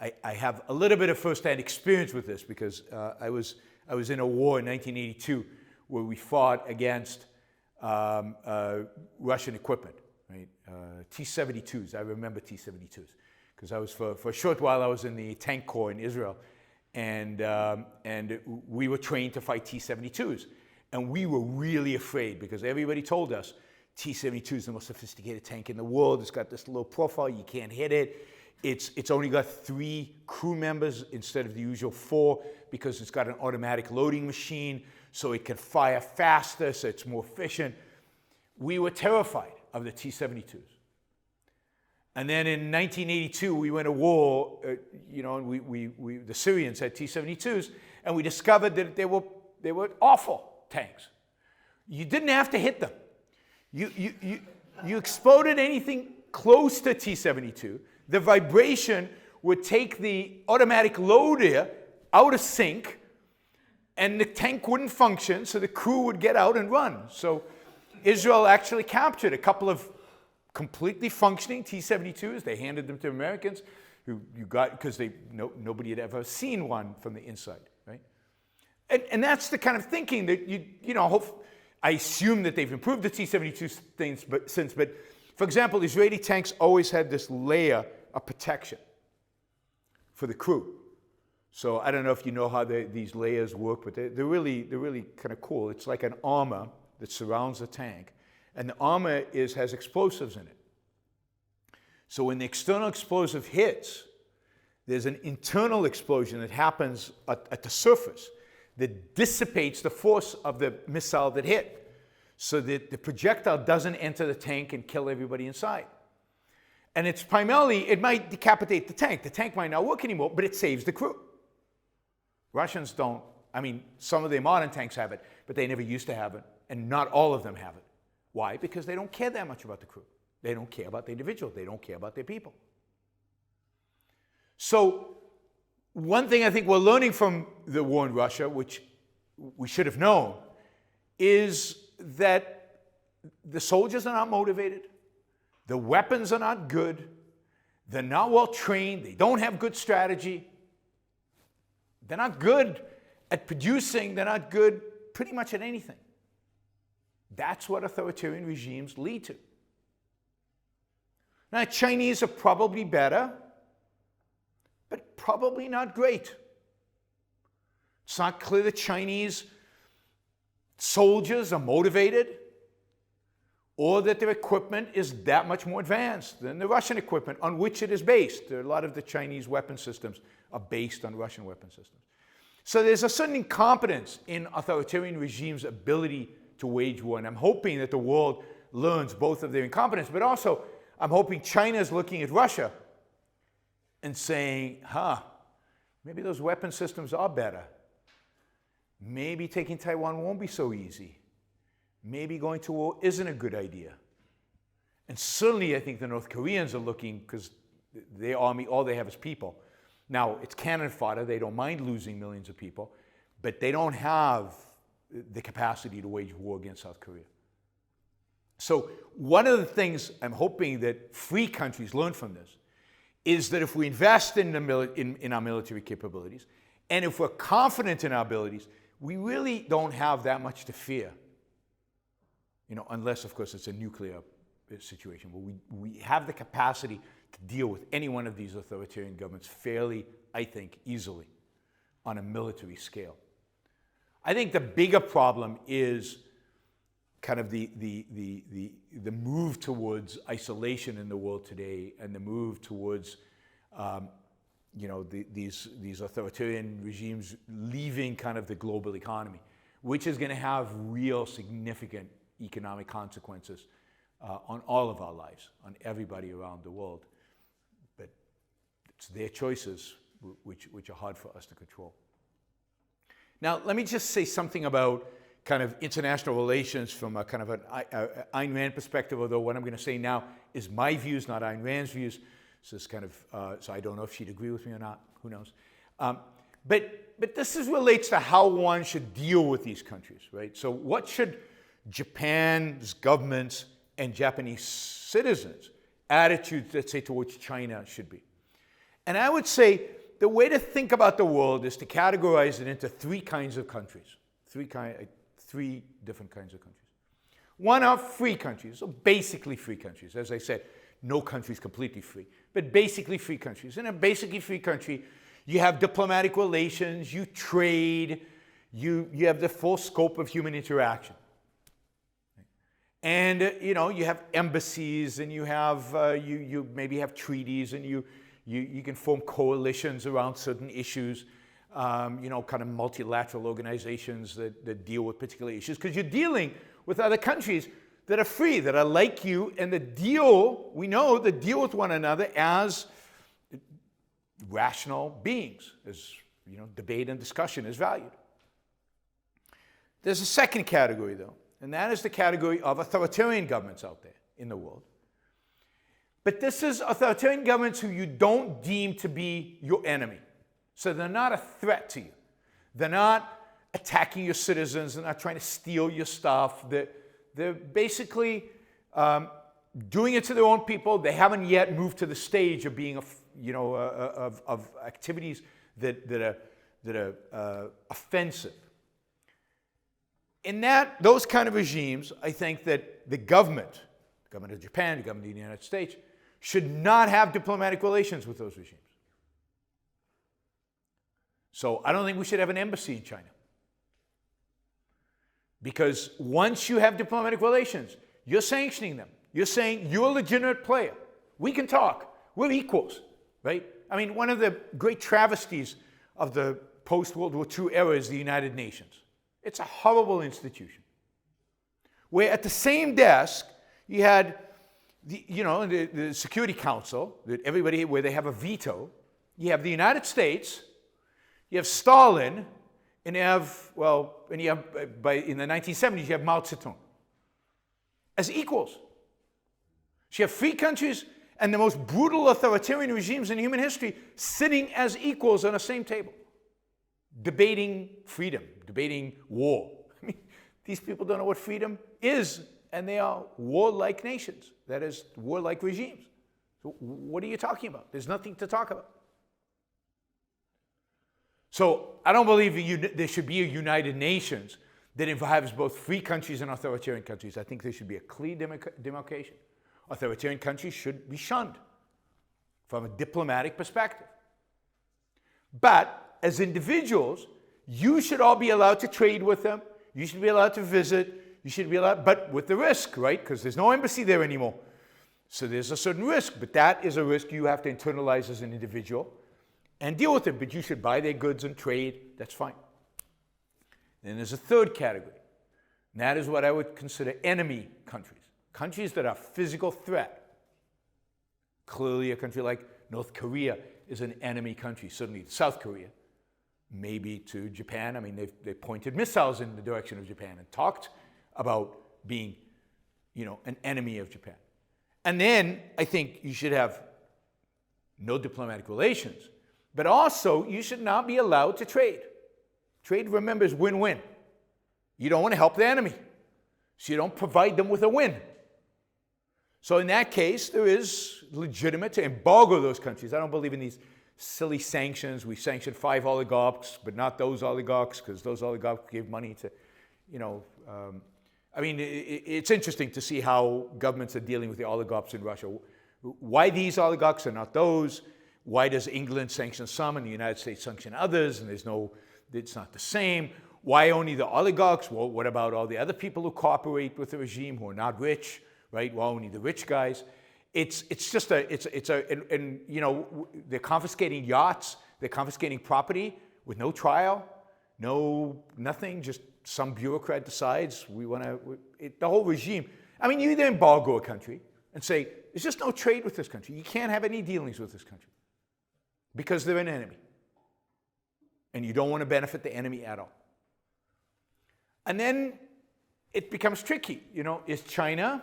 I have a little bit of first-hand experience with this because I was in a war in 1982 where we fought against Russian equipment, right? T-72s. I remember T-72s because I was for a short while I was in the tank corps in Israel, and we were trained to fight T-72s, and we were really afraid because everybody told us T-72 is the most sophisticated tank in the world. It's got this low profile. You can't hit it. It's only got 3 crew members instead of the usual 4 because it's got an automatic loading machine, so it can fire faster, so it's more efficient. We were terrified of the T-72s. And then in 1982, we went to war, and the Syrians had T-72s, and we discovered that they were awful tanks. You didn't have to hit them. You exploded anything close to T-72, the vibration would take the automatic loader out of sync, and the tank wouldn't function, so the crew would get out and run. So Israel actually captured a couple of completely functioning T-72s. They handed them to Americans, who you got because nobody had ever seen one from the inside, right? And that's the kind of thinking that I assume that they've improved the T-72 things, but for example, Israeli tanks always had this layer of protection for the crew. So I don't know if you know how these layers work, but they're really kind of cool. It's like an armor that surrounds the tank, and the armor has explosives in it. So when the external explosive hits, there's an internal explosion that happens at the surface that dissipates the force of the missile that hit, so that the projectile doesn't enter the tank and kill everybody inside. And it's primarily, it might decapitate the tank. The tank might not work anymore, but it saves the crew. Russians don't. I mean, some of their modern tanks have it, but they never used to have it, and not all of them have it. Why? Because they don't care that much about the crew. They don't care about the individual. They don't care about their people. So one thing I think we're learning from the war in Russia, which we should have known, is that the soldiers are not motivated. The weapons are not good. They're not well trained. They don't have good strategy. They're not good at producing. They're not good pretty much at anything. That's what authoritarian regimes lead to. Now, the Chinese are probably better, but probably not great. It's not clear the Chinese soldiers are motivated, or that their equipment is that much more advanced than the Russian equipment on which it is based. A lot of the Chinese weapon systems are based on Russian weapon systems. So there's a certain incompetence in authoritarian regimes' ability to wage war, and I'm hoping that the world learns both of their incompetence, but also I'm hoping China is looking at Russia and saying, maybe those weapon systems are better. Maybe taking Taiwan won't be so easy. Maybe going to war isn't a good idea. And certainly I think the North Koreans are looking, because their army, all they have is people. Now, it's cannon fodder. They don't mind losing millions of people, but they don't have the capacity to wage war against South Korea. So one of the things I'm hoping that free countries learn from this is that if we invest in our military capabilities, and if we're confident in our abilities, we really don't have that much to fear unless, of course, it's a nuclear situation. But we have the capacity to deal with any one of these authoritarian governments fairly, I think, easily on a military scale. I think the bigger problem is kind of the move towards isolation in the world today, and the move towards these authoritarian regimes leaving kind of the global economy, which is going to have real significant economic consequences on all of our lives, on everybody around the world. But it's their choices which are hard for us to control. Now, let me just say something about kind of international relations from a kind of an Ayn Rand perspective, although what I'm going to say now is my views, not Ayn Rand's views. So it's kind of, so I don't know if she'd agree with me or not, who knows. But this relates to how one should deal with these countries, right? So what should Japan's governments and Japanese citizens' attitudes, let's say, towards China should be? And I would say the way to think about the world is to categorize it into three kinds of countries, three different kinds of countries. One are free countries, so basically free countries. As I said, no country is completely free, but basically free countries. In a basically free country, you have diplomatic relations, you trade, you have the full scope of human interaction. And, you have embassies, and you have, you maybe have treaties, and you can form coalitions around certain issues, kind of multilateral organizations that deal with particular issues, because you're dealing with other countries that are free, that are like you, and we know that deal with one another as rational beings, as, debate and discussion is valued. There's a second category, though, and that is the category of authoritarian governments out there in the world. But this is authoritarian governments who you don't deem to be your enemy. So they're not a threat to you. They're not attacking your citizens. They're not trying to steal your stuff. They're basically doing it to their own people. They haven't yet moved to the stage of being, of activities that are offensive. In those kind of regimes, I think that the government of Japan, the government of the United States, should not have diplomatic relations with those regimes. So I don't think we should have an embassy in China. Because once you have diplomatic relations, you're sanctioning them. You're saying you're a legitimate player. We can talk. We're equals, right? I mean, one of the great travesties of the post-World War II era is the United Nations. It's a horrible institution, where at the same desk you had the Security Council, where they have a veto. You have the United States, you have Stalin, and you have in the 1970s you have Mao Zedong as equals. So you have free countries and the most brutal authoritarian regimes in human history sitting as equals on the same table, debating freedom, debating war. I mean, these people don't know what freedom is, and they are warlike nations, that is, warlike regimes. So what are you talking about? There's nothing to talk about. So I don't believe there should be a United Nations that involves both free countries and authoritarian countries. I think there should be a clear demarcation. Authoritarian countries should be shunned from a diplomatic perspective. But as individuals, you should all be allowed to trade with them. You should be allowed to visit. You should be allowed, but with the risk, right? Because there's no embassy there anymore. So there's a certain risk, but that is a risk you have to internalize as an individual and deal with it. But you should buy their goods and trade. That's fine. Then there's a third category. And that is what I would consider enemy countries. Countries that are physical threat. Clearly a country like North Korea is an enemy country. Certainly South Korea. Maybe to Japan. I mean, they pointed missiles in the direction of Japan and talked about being, an enemy of Japan. And then I think you should have no diplomatic relations, but also you should not be allowed to trade. Trade, remember, is win-win. You don't want to help the enemy, so you don't provide them with a win. So in that case, there is legitimate to embargo those countries. I don't believe in these silly sanctions. We sanctioned 5 oligarchs, but not those oligarchs, because those oligarchs gave money to, I mean, it's interesting to see how governments are dealing with the oligarchs in Russia. Why these oligarchs and not those? Why does England sanction some and the United States sanction others? And it's not the same. Why only the oligarchs? Well, what about all the other people who cooperate with the regime who are not rich, right? Well, only the rich guys. It's just and you know, they're confiscating yachts, they're confiscating property with no trial, nothing, just some bureaucrat decides the whole regime. I mean, you either embargo a country and say, there's just no trade with this country. You can't have any dealings with this country because they're an enemy. And you don't want to benefit the enemy at all. And then it becomes tricky. You know, is China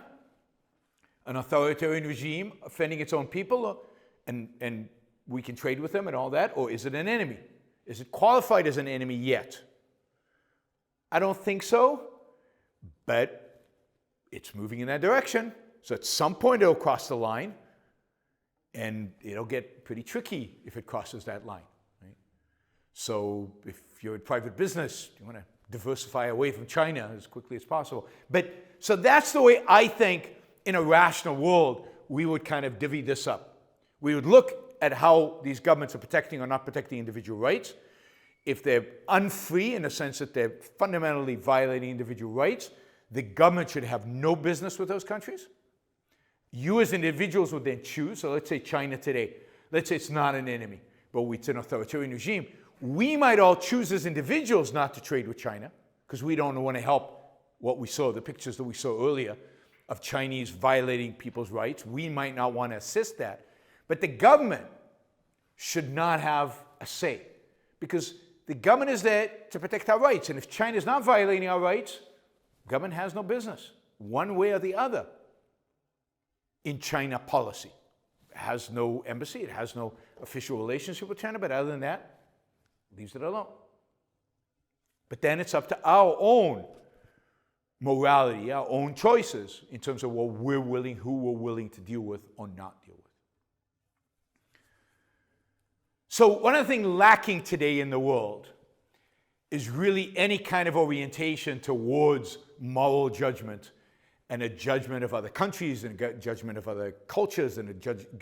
an authoritarian regime offending its own people and we can trade with them and all that? Or is it an enemy? Is it qualified as an enemy yet? I don't think so, but it's moving in that direction. So at some point it'll cross the line, and it'll get pretty tricky if it crosses that line. Right? So if you're in private business, you want to diversify away from China as quickly as possible. But so that's the way I think in a rational world we would kind of divvy this up. We would look at how these governments are protecting or not protecting individual rights. If they're unfree in the sense that they're fundamentally violating individual rights, the government should have no business with those countries. You as individuals would then choose. So let's say China today. Let's say it's not an enemy, but it's an authoritarian regime. We might all choose as individuals not to trade with China because we don't want to help what we saw, the pictures that we saw earlier of Chinese violating people's rights. We might not want to assist that. But the government should not have a say because the government is there to protect our rights. And if China is not violating our rights, government has no business, one way or the other, in China policy. It has no embassy, it has no official relationship with China, but other than that, leaves it alone. But then it's up to our own morality, our own choices in terms of what we're willing, who we're willing to deal with or not deal with. So one of the things lacking today in the world is really any kind of orientation towards moral judgment and a judgment of other countries and a judgment of other cultures and a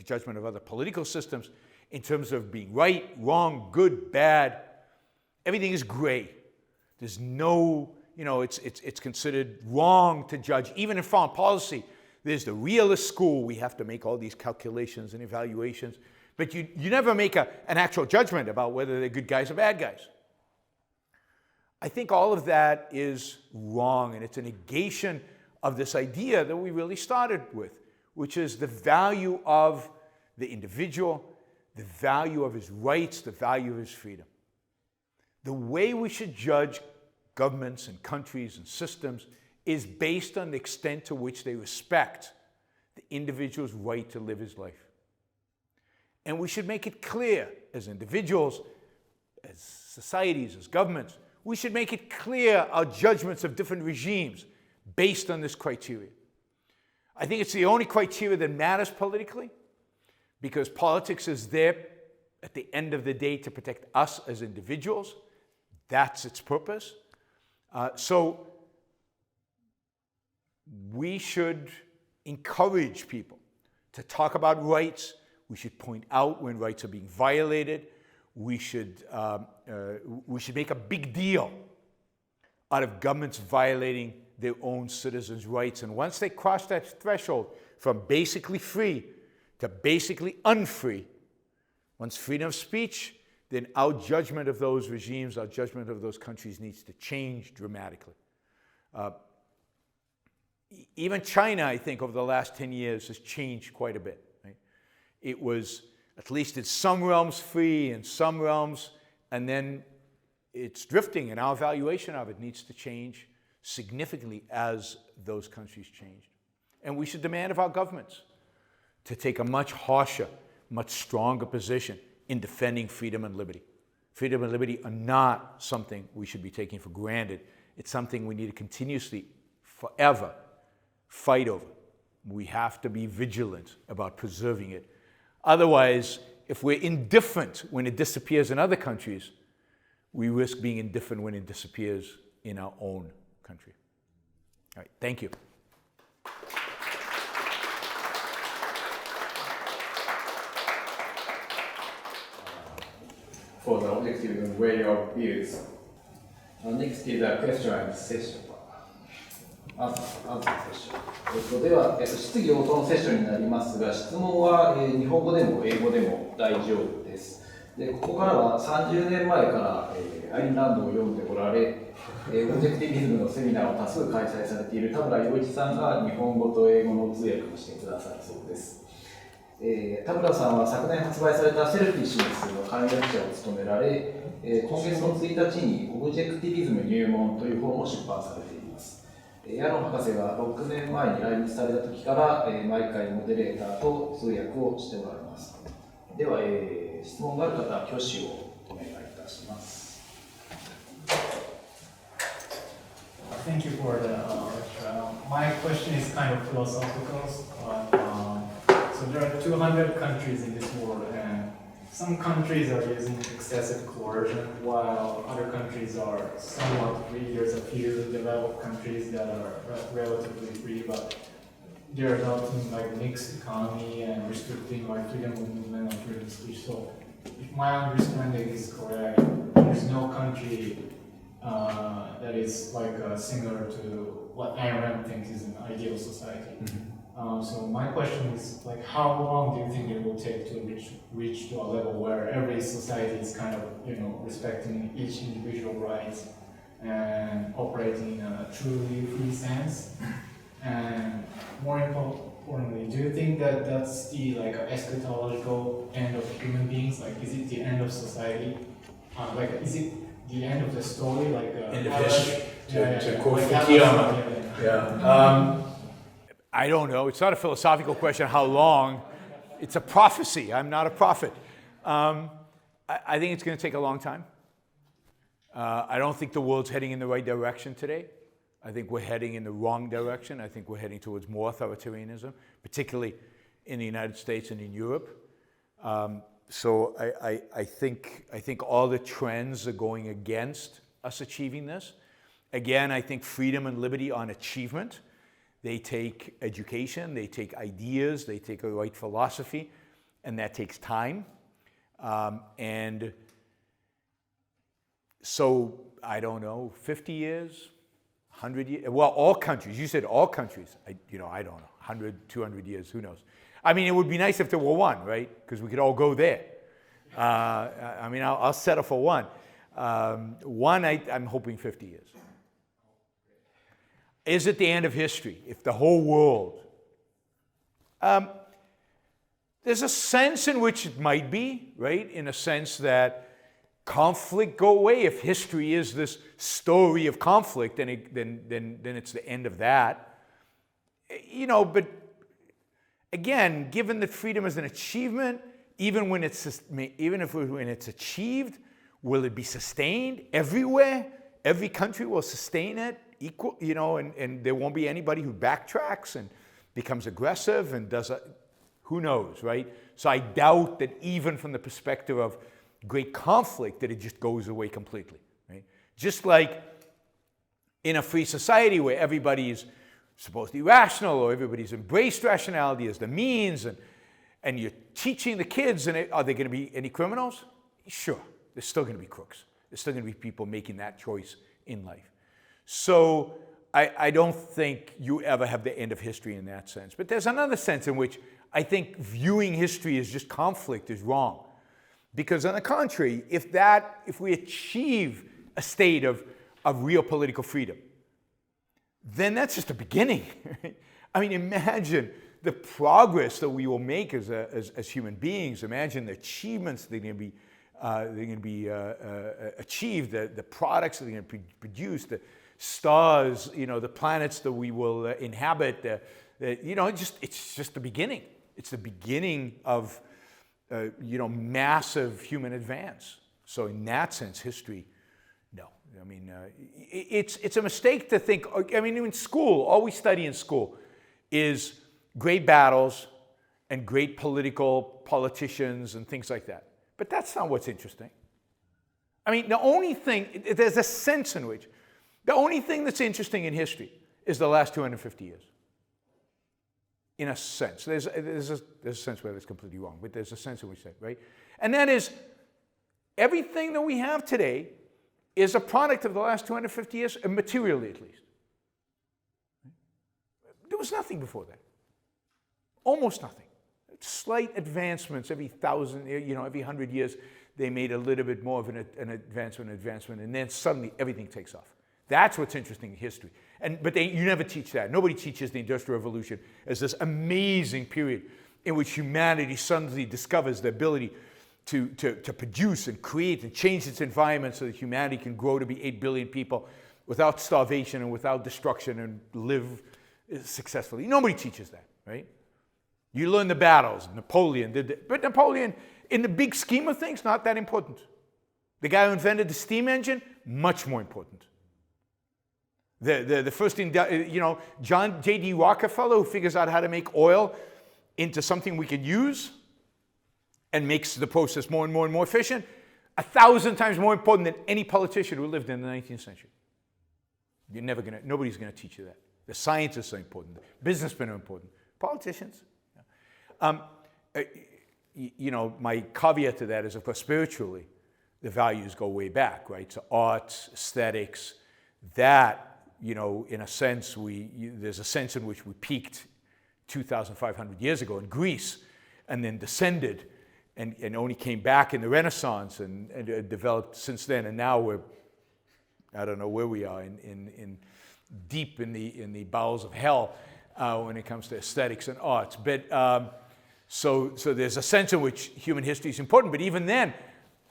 judgment of other political systems in terms of being right, wrong, good, bad. Everything is gray. There's no, it's considered wrong to judge. Even in foreign policy, there's the realist school. We have to make all these calculations and evaluations. But you never make an actual judgment about whether they're good guys or bad guys. I think all of that is wrong, and it's a negation of this idea that we really started with, which is the value of the individual, the value of his rights, the value of his freedom. The way we should judge governments and countries and systems is based on the extent to which they respect the individual's right to live his life. And we should make it clear as individuals, as societies, as governments, we should make it clear our judgments of different regimes based on this criteria. I think it's the only criteria that matters politically, because politics is there at the end of the day to protect us as individuals. That's its purpose. So we should encourage people to talk about rights. We should point out when rights are being violated. We should make a big deal out of governments violating their own citizens' rights. And once they cross that threshold from basically free to basically unfree, once freedom of speech, then our judgment of those regimes, our judgment of those countries needs to change dramatically. Even China, I think, over the last 10 years has changed quite a bit. Right? It was, at least in some realms, free, in some realms, and then it's drifting, and our evaluation of it needs to change significantly as those countries changed. And we should demand of our governments to take a much harsher, much stronger position in defending freedom and liberty. Freedom and liberty are not something we should be taking for granted. It's something we need to continuously, forever, fight over. We have to be vigilant about preserving it. Otherwise, if we're indifferent when it disappears in other countries, we risk being indifferent when it disappears in our own country. All right, thank you. For the objective way of views. Next is a question and session. Answer session. では、質疑応答のセッションになりますが、質問は、日本語でも英語でも大丈夫です。で、ここからは30年前から、アインランドを読んでおられ、オブジェクティビズムのセミナーを多数開催されている田村洋一さんが日本語と英語の通訳をしてくださるそうです。田村さんは昨年発売されたセルフィッシュネスの簡略者を務められ、今月の1日にオブジェクティビズム入門という本を出版されています。矢野博士が6年前に来日された時から、毎回モデレーターと通訳をしておられます。では、質問がある方は挙手をお願いいたします。Thank you for the lecture. My question is kind of philosophical. So there are 200 countries in this world, and some countries are using excessive coercion, while other countries are somewhat free. There's a few developed countries that are relatively free, but they're adopting like mixed economy and restricting like freedom of movement and freedom of speech. So if my understanding is correct, there's no country that is like similar to what Ayn Rand thinks is an ideal society. So my question is like, how long do you think it will take to reach to a level where every society is kind of, respecting each individual rights and operating in a truly free sense? And more importantly, do you think that that's the like eschatological end of human beings? Like, is it the end of society? Is it the end of the story? Like end of history. To quote like Fukuyama. Yeah. I don't know. It's not a philosophical question. How long? It's a prophecy. I'm not a prophet. I think it's going to take a long time. I don't think the world's heading in the right direction today. I think we're heading in the wrong direction. I think we're heading towards more authoritarianism, particularly in the United States and in Europe. So I think all the trends are going against us achieving this. Again, I think freedom and liberty on achievement. They take education, they take ideas, they take a right philosophy, and that takes time. And so, I don't know, 50 years, 100 years, well, all countries, you said all countries, I don't know, 100, 200 years, who knows. I mean, it would be nice if there were one, right? Because we could all go there. I'll settle for one. I'm hoping 50 years. Is it the end of history? If the whole world? There's a sense in which it might be, right? In a sense that conflict go away. If history is this story of conflict, then it's the end of that. But again, given that freedom is an achievement, even when it's achieved, will it be sustained everywhere? Every country will sustain it equal, and there won't be anybody who backtracks and becomes aggressive and who knows, right? So I doubt that even from the perspective of great conflict that it just goes away completely, right? Just like in a free society where everybody is supposed to be rational or everybody's embraced rationality as the means and you're teaching the kids, and are there going to be any criminals? Sure, there's still going to be crooks. There's still going to be people making that choice in life. So I don't think you ever have the end of history in that sense. But there's another sense in which I think viewing history as just conflict is wrong. Because on the contrary, if we achieve a state of real political freedom, then that's just the beginning. I mean, imagine the progress that we will make as human beings. Imagine the achievements that are going to be achieved, the products that are going to be produced, the stars, the planets that we will inhabit. It's just the beginning. It's the beginning of massive human advance. So in that sense, history, no. I mean, it's a mistake to think. I mean, in school, all we study in school is great battles and great politicians and things like that. But that's not what's interesting. I mean, there's a sense in which the only thing that's interesting in history is the last 250 years. In a sense. There's a sense where that's completely wrong, but there's a sense in which that, right? And that is, everything that we have today is a product of the last 250 years, materially at least. There was nothing before that. Almost nothing. Slight advancements every 1,000, every 100 years, they made a little bit more of an advancement, and then suddenly everything takes off. That's what's interesting in history. But you never teach that. Nobody teaches the Industrial Revolution as this amazing period in which humanity suddenly discovers the ability to produce and create and change its environment so that humanity can grow to be 8 billion people without starvation and without destruction and live successfully. Nobody teaches that, right? You learn the battles. Napoleon did that. But Napoleon, in the big scheme of things, not that important. The guy who invented the steam engine, much more important. The first thing, John J.D. Rockefeller, who figures out how to make oil into something we can use and makes the process more and more and more efficient, 1,000 times more important than any politician who lived in the 19th century. Nobody's gonna teach you that. The scientists are important. Businessmen are important. Politicians. My caveat to that is, of course, spiritually, the values go way back, right? So arts, aesthetics, that, in a sense, there's a sense in which we peaked 2,500 years ago in Greece and then descended and only came back in the Renaissance and developed since then. And now I don't know where we are, in deep in the bowels of hell when it comes to aesthetics and arts. But so there's a sense in which human history is important. But even then,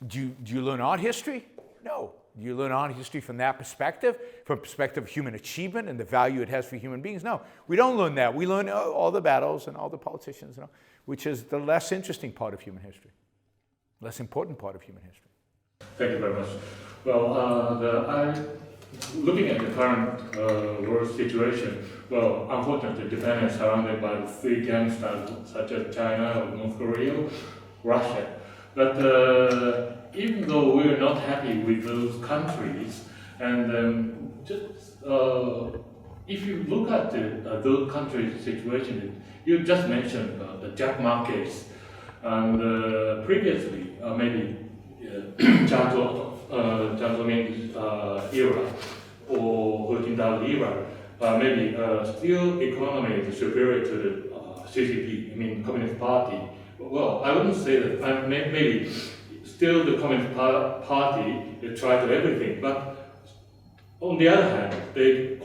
do you learn art history? No. Do you learn art history from that perspective, from the perspective of human achievement and the value it has for human beings? No, we don't learn that. We learn all the battles and all the politicians, which is the less interesting part of human history, less important part of human history. Thank you very much. Well, looking at the current world situation, well, unfortunately, Japan is surrounded by three gangsters such as China, North Korea, Russia. But even though we're not happy with those countries, and if you look at those countries' situation, you just mentioned the Jack Ma case, and previously maybe Jiang Zemin's era or Hu Jintao's era, maybe still economy is superior to the CCP, Communist Party. Well, I wouldn't say that. Maybe still the Communist Party tried everything, but on the other hand, they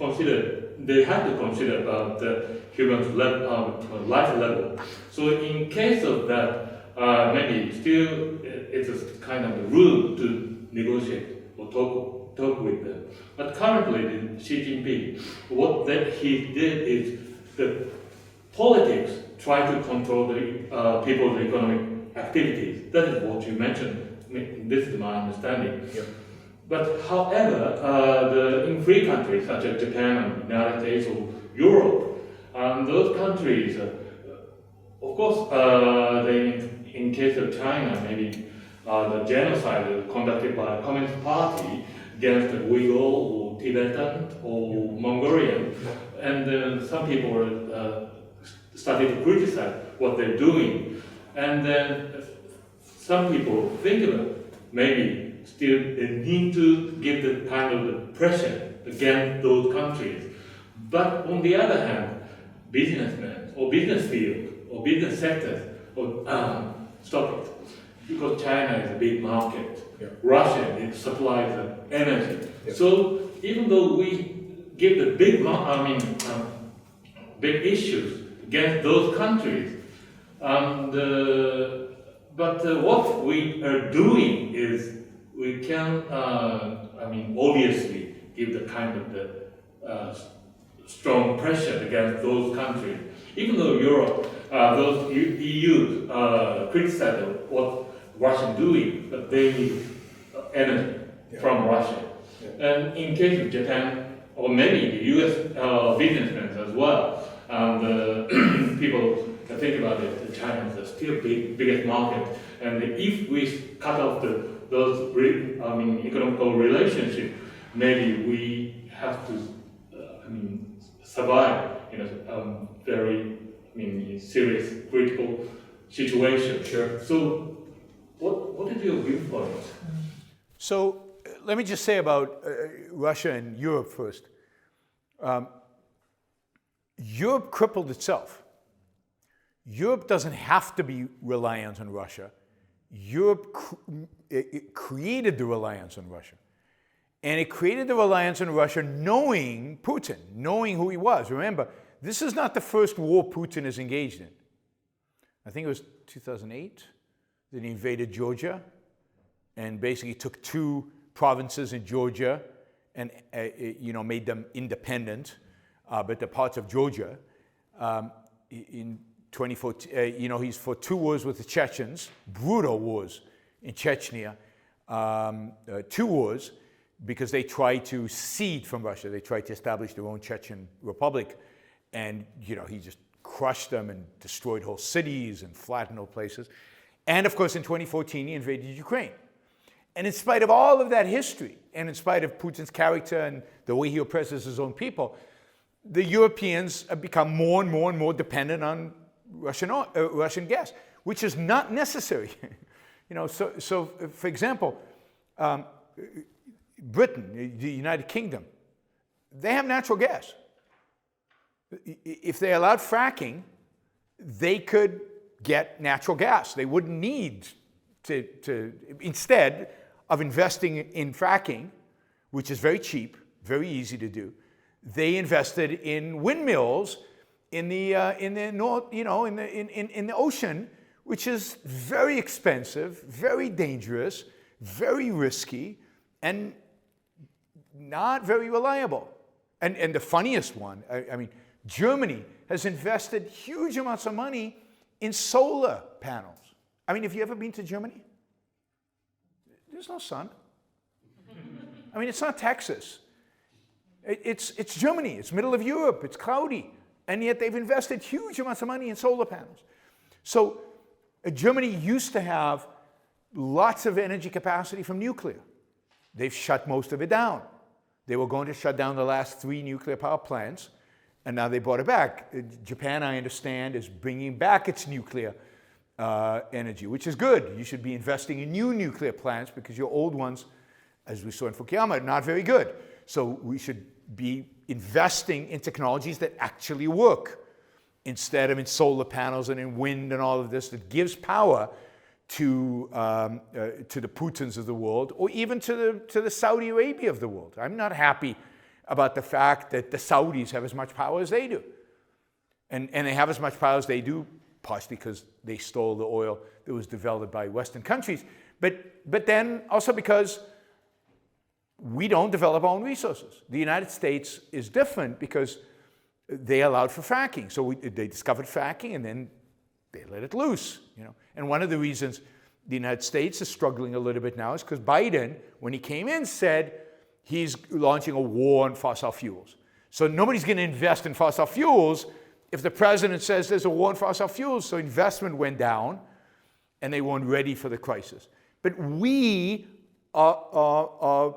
had to consider about the human life level. So in case of that, maybe still it's a kind of room to negotiate or talk with them. But currently, Xi Jinping, what that he did is the politics try to control the people's economic activities. That is what you mentioned. This is my understanding. Yeah. But however, in free countries such as Japan and the United States or Europe, those countries, of course, in case of China, maybe the genocide conducted by the Communist Party against the Uyghur or Tibetan or Mongolian, and some people started to criticize what they're doing, and then some people think about maybe still they need to give the kind of the pressure against those countries. But on the other hand, businessmen or business field or business sectors stop it, because China is a big market. Yeah. Russia supplies energy. Yeah. So even though we give the big issues against those countries, but what we are doing is we can, obviously give the kind of the strong pressure against those countries. Even though Europe, those EU criticize what Russia doing, but they need energy from Russia. Yeah. And in case of Japan, or maybe the US businessmen as well, people think about it, China is still biggest market, and if we cut off those economical relationship, maybe we have to survive in a very, serious, critical situation. Sure. So, what is your viewpoint? So let me just say about Russia and Europe first. Europe crippled itself. Europe doesn't have to be reliant on Russia. Europe it created the reliance on Russia. And it created the reliance on Russia knowing Putin, knowing who he was. Remember, this is not the first war Putin is engaged in. I think it was 2008 that he invaded Georgia and basically took 2 provinces in Georgia and made them independent, but the parts of Georgia in 2014, he's fought 2 wars with the Chechens, brutal wars in Chechnya, 2 wars because they tried to cede from Russia. They tried to establish their own Chechen republic, and he just crushed them and destroyed whole cities and flattened whole places. And of course, in 2014, he invaded Ukraine. And in spite of all of that history, and in spite of Putin's character and the way he oppresses his own people, the Europeans have become more and more and more dependent on Russian gas, which is not necessary. So for example, Britain, the United Kingdom, they have natural gas. If they allowed fracking, they could get natural gas. They wouldn't need to instead of investing in fracking, which is very cheap, very easy to do, they invested in windmills in the ocean, which is very expensive, very dangerous, very risky, and not very reliable. And the funniest one, Germany has invested huge amounts of money in solar panels. Have you ever been to Germany? There's no sun. It's not Texas. It's Germany. It's middle of Europe. It's cloudy. And yet they've invested huge amounts of money in solar panels. So Germany used to have lots of energy capacity from nuclear. They've shut most of it down. They were going to shut down the last 3 nuclear power plants, and now they brought it back. Japan, I understand, is bringing back its nuclear energy, which is good. You should be investing in new nuclear plants because your old ones, as we saw in Fukushima, are not very good. So we should be investing in technologies that actually work instead of in solar panels and in wind and all of this that gives power to the Putins of the world, or even to the Saudi Arabia of the world. I'm not happy about the fact that the Saudis have as much power as they do. And they have as much power as they do, partially because they stole the oil that was developed by Western countries, but then also because we don't develop our own resources. The United States is different because they allowed for fracking. So they discovered fracking and then they let it loose. And one of the reasons the United States is struggling a little bit now is because Biden, when he came in, said he's launching a war on fossil fuels. So nobody's going to invest in fossil fuels if the president says there's a war on fossil fuels. So investment went down and they weren't ready for the crisis. But we are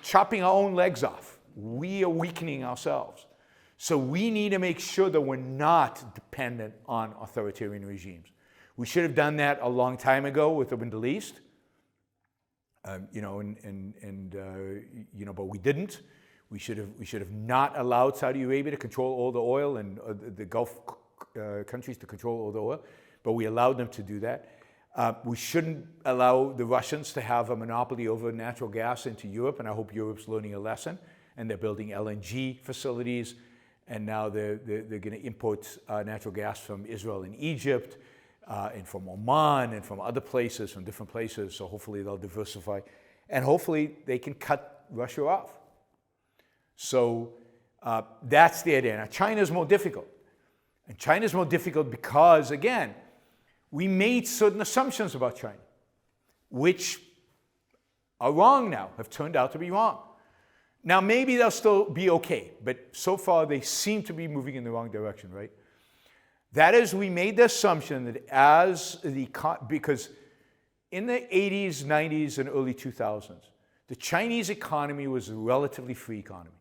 chopping our own legs off. We are weakening ourselves. So we need to make sure that we're not dependent on authoritarian regimes. We should have done that a long time ago with the Middle East, but we didn't. We should have not allowed Saudi Arabia to control all the oil and the Gulf countries to control all the oil, but we allowed them to do that. We shouldn't allow the Russians to have a monopoly over natural gas into Europe, and I hope Europe's learning a lesson, and they're building LNG facilities, and now they're going to import natural gas from Israel and Egypt, and from Oman, and from other places, from different places, so hopefully they'll diversify, and hopefully they can cut Russia off. So that's the idea. Now, China's more difficult. And China's more difficult because, again, we made certain assumptions about China, which are wrong now, have turned out to be wrong. Now, maybe they'll still be okay, but so far they seem to be moving in the wrong direction, right? That is, we made the assumption that because in the 80s, 90s, and early 2000s, the Chinese economy was a relatively free economy.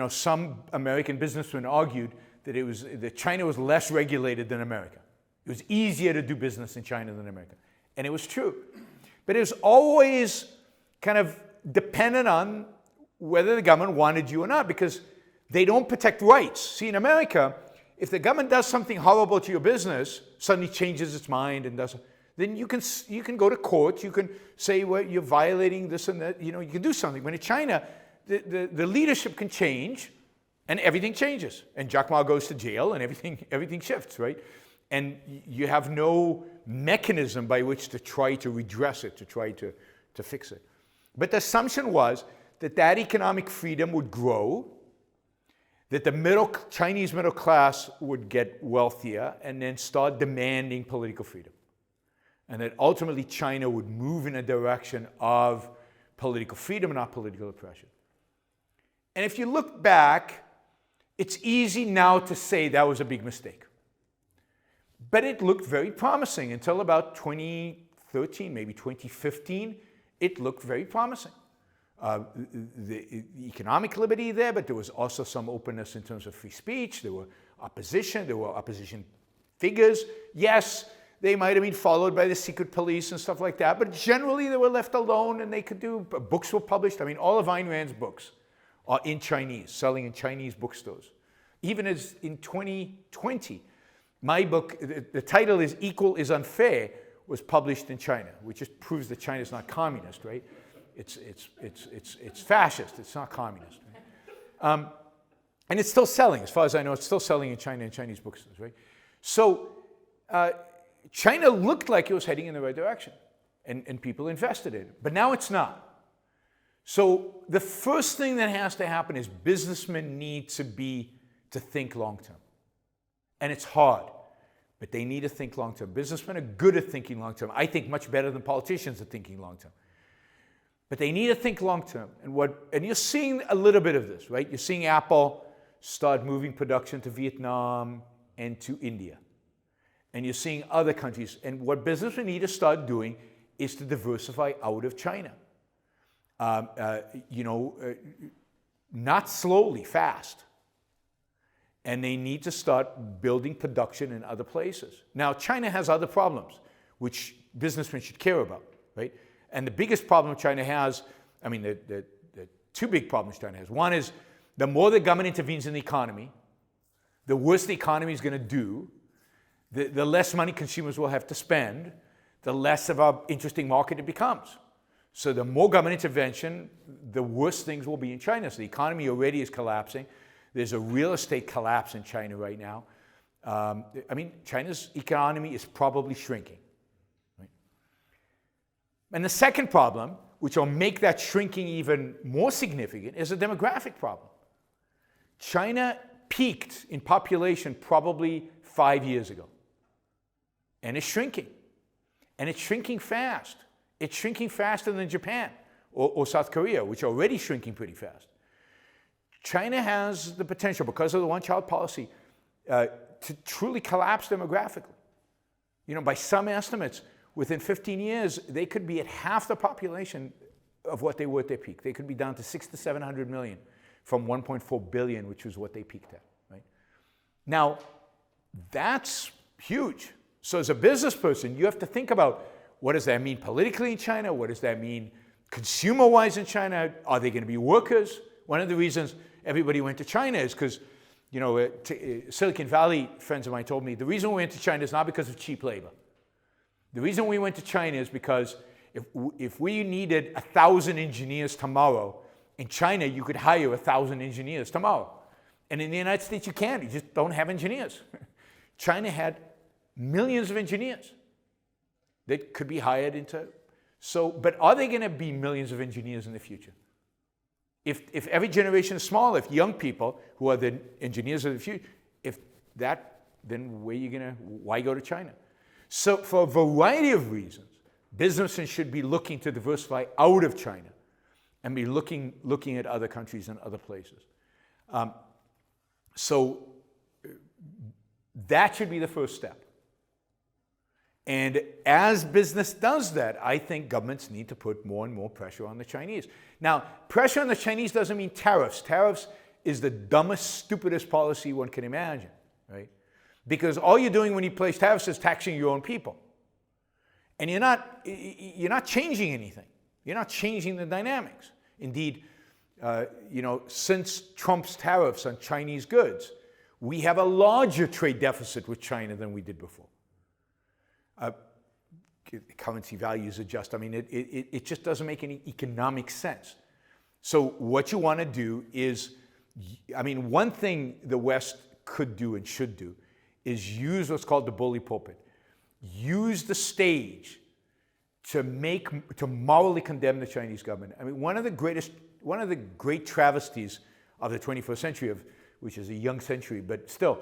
Some American businessmen argued that China was less regulated than America. It was easier to do business in China than America. And it was true. But it was always kind of dependent on whether the government wanted you or not, because they don't protect rights. See, in America, if the government does something horrible to your business, suddenly changes its mind and does, then you can go to court, you can say, well, you're violating this and that, you can do something. When in China, the leadership can change and everything changes. And Jack Ma goes to jail and everything shifts, right? And you have no mechanism by which to try to redress it, to try to fix it. But the assumption was that economic freedom would grow, that the Chinese middle class would get wealthier and then start demanding political freedom. And that ultimately China would move in a direction of political freedom and not political oppression. And if you look back, it's easy now to say that was a big mistake. But it looked very promising until about 2013, maybe 2015. It looked very promising. The economic liberty there, but there was also some openness in terms of free speech. There were opposition figures. Yes, they might have been followed by the secret police and stuff like that, but generally they were left alone and they could do, books were published. I mean, all of Ayn Rand's books are in Chinese, selling in Chinese bookstores. Even as in 2020, my book, the title is Equal is Unfair, was published in China, which just proves that China is not communist, right? It's fascist, it's not communist. Right? And it's still selling, as far as I know, it's still selling in China in Chinese bookstores, right? So China looked like it was heading in the right direction, and people invested in it, but now it's not. So the first thing that has to happen is businessmen need to think long-term. And it's hard, but they need to think long-term. Businessmen are good at thinking long-term. I think much better than politicians at thinking long-term. But they need to think long-term. And you're seeing a little bit of this, right? You're seeing Apple start moving production to Vietnam and to India. And you're seeing other countries. And what businessmen need to start doing is to diversify out of China. Not slowly, fast. And they need to start building production in other places. Now, China has other problems, which businessmen should care about, right? And the biggest problem China has, the two big problems China has. One is the more the government intervenes in the economy, the worse the economy is going to do, the less money consumers will have to spend, the less of an interesting market it becomes. So the more government intervention, the worse things will be in China. So the economy already is collapsing. There's a real estate collapse in China right now. China's economy is probably shrinking. Right? And the second problem, which will make that shrinking even more significant, is a demographic problem. China peaked in population probably 5 years ago. And it's shrinking. And it's shrinking fast. It's shrinking faster than Japan or South Korea, which are already shrinking pretty fast. China has the potential, because of the one-child policy, to truly collapse demographically. By some estimates, within 15 years, they could be at half the population of what they were at their peak. They could be down to 600 to 700 million from 1.4 billion, which was what they peaked at. Right? Now, that's huge. So as a business person, you have to think about, what does that mean politically in China? What does that mean consumer-wise in China? Are they going to be workers? One of the reasons everybody went to China is because, Silicon Valley friends of mine told me, the reason we went to China is not because of cheap labor. The reason we went to China is because if we needed 1,000 engineers tomorrow, in China you could hire 1,000 engineers tomorrow. And in the United States you can't, you just don't have engineers. China had millions of engineers that could be hired into, but are there going to be millions of engineers in the future? If every generation is small, if young people who are the engineers of the future, then why go to China? So for a variety of reasons, businesses should be looking to diversify out of China and be looking at other countries and other places. So that should be the first step. And as business does that, I think governments need to put more and more pressure on the Chinese. Now, pressure on the Chinese doesn't mean tariffs. Tariffs is the dumbest, stupidest policy one can imagine, right? Because all you're doing when you place tariffs is taxing your own people. And you're not changing anything. You're not changing the dynamics. Indeed, since Trump's tariffs on Chinese goods, we have a larger trade deficit with China than we did before. Currency values adjust. I mean, it just doesn't make any economic sense. So what you want to do is, one thing the West could do and should do is use what's called the bully pulpit. Use the stage to morally condemn the Chinese government. I mean, one of the great travesties of the 21st century, which is a young century, but still,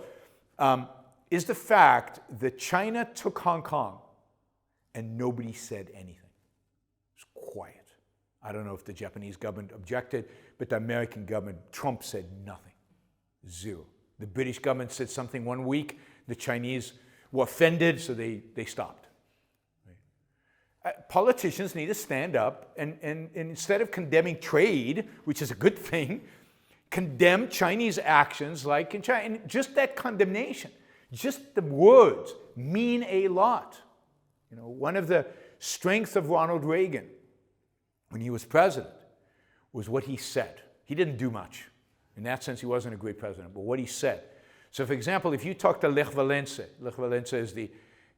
is the fact that China took Hong Kong and nobody said anything. It was quiet. I don't know if the Japanese government objected, but the American government, Trump said nothing. Zero. The British government said something one week. The Chinese were offended, so they stopped. Right? Politicians need to stand up and instead of condemning trade, which is a good thing, condemn Chinese actions like in China. And just that condemnation, just the words mean a lot. One of the strengths of Ronald Reagan when he was president was what he said. He didn't do much. In that sense, he wasn't a great president, but what he said. So, for example, if you talk to Lech Walesa is the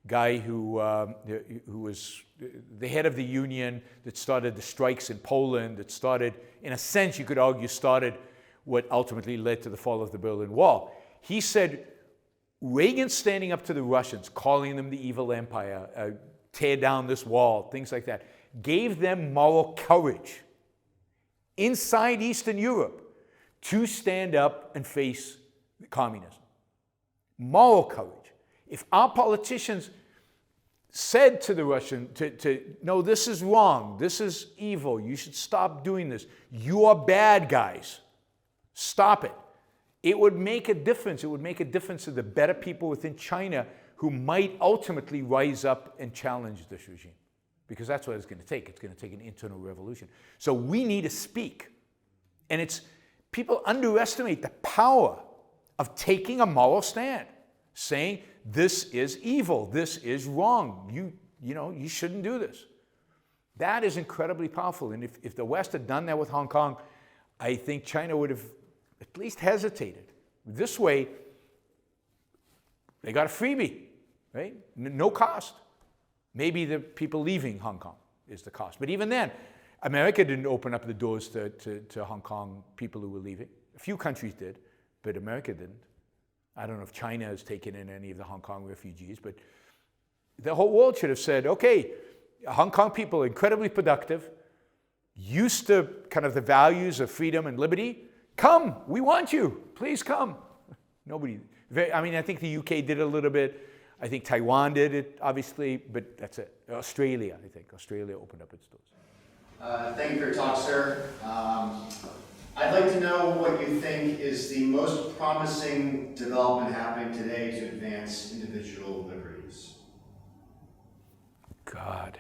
guy who was the head of the union that started the strikes in Poland, that started, in a sense, you could argue, started what ultimately led to the fall of the Berlin Wall. He said, Reagan standing up to the Russians, calling them the evil empire, tear down this wall, things like that, gave them moral courage inside Eastern Europe to stand up and face communism. Moral courage. If our politicians said to the Russian, no, this is wrong, this is evil, you should stop doing this, you are bad guys, stop it. It would make a difference. It would make a difference to the better people within China who might ultimately rise up and challenge this regime. Because that's what it's going to take. It's going to take an internal revolution. So we need to speak. And people underestimate the power of taking a moral stand, saying this is evil, this is wrong, you shouldn't do this. That is incredibly powerful. And if the West had done that with Hong Kong, I think China would have at least hesitated. This way, they got a freebie, right? No cost. Maybe the people leaving Hong Kong is the cost. But even then, America didn't open up the doors to Hong Kong people who were leaving. A few countries did, but America didn't. I don't know if China has taken in any of the Hong Kong refugees, but the whole world should have said, okay, Hong Kong people are incredibly productive, used to kind of the values of freedom and liberty. Come, we want you. Please come. Nobody. I think the UK did a little bit. I think Taiwan did it, obviously, but that's it. Australia, I think. Australia opened up its doors. Thank you for your talk, sir. I'd like to know what you think is the most promising development happening today to advance individual liberties. God.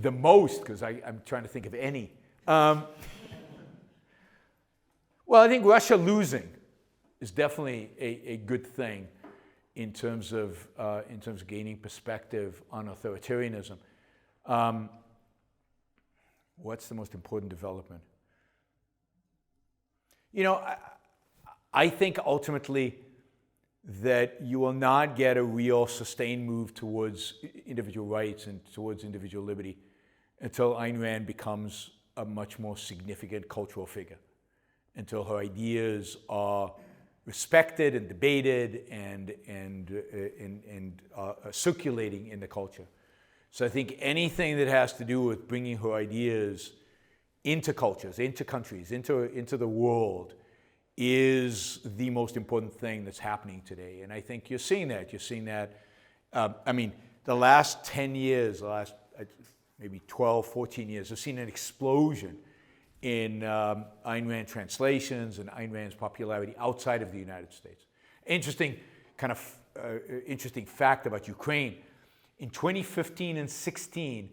The most, because I'm trying to think of any. Well, I think Russia losing is definitely a good thing in terms of gaining perspective on authoritarianism. What's the most important development? I think ultimately that you will not get a real sustained move towards individual rights and towards individual liberty until Ayn Rand becomes a much more significant cultural figure, until her ideas are respected and debated and circulating in the culture. So I think anything that has to do with bringing her ideas into cultures, into countries, into the world is the most important thing that's happening today. And I think you're seeing that. You're seeing that. The last 10 years, the last maybe 12, 14 years, I've seen an explosion in Ayn Rand translations and Ayn Rand's popularity outside of the United States. Interesting fact about Ukraine. In 2015 and 16,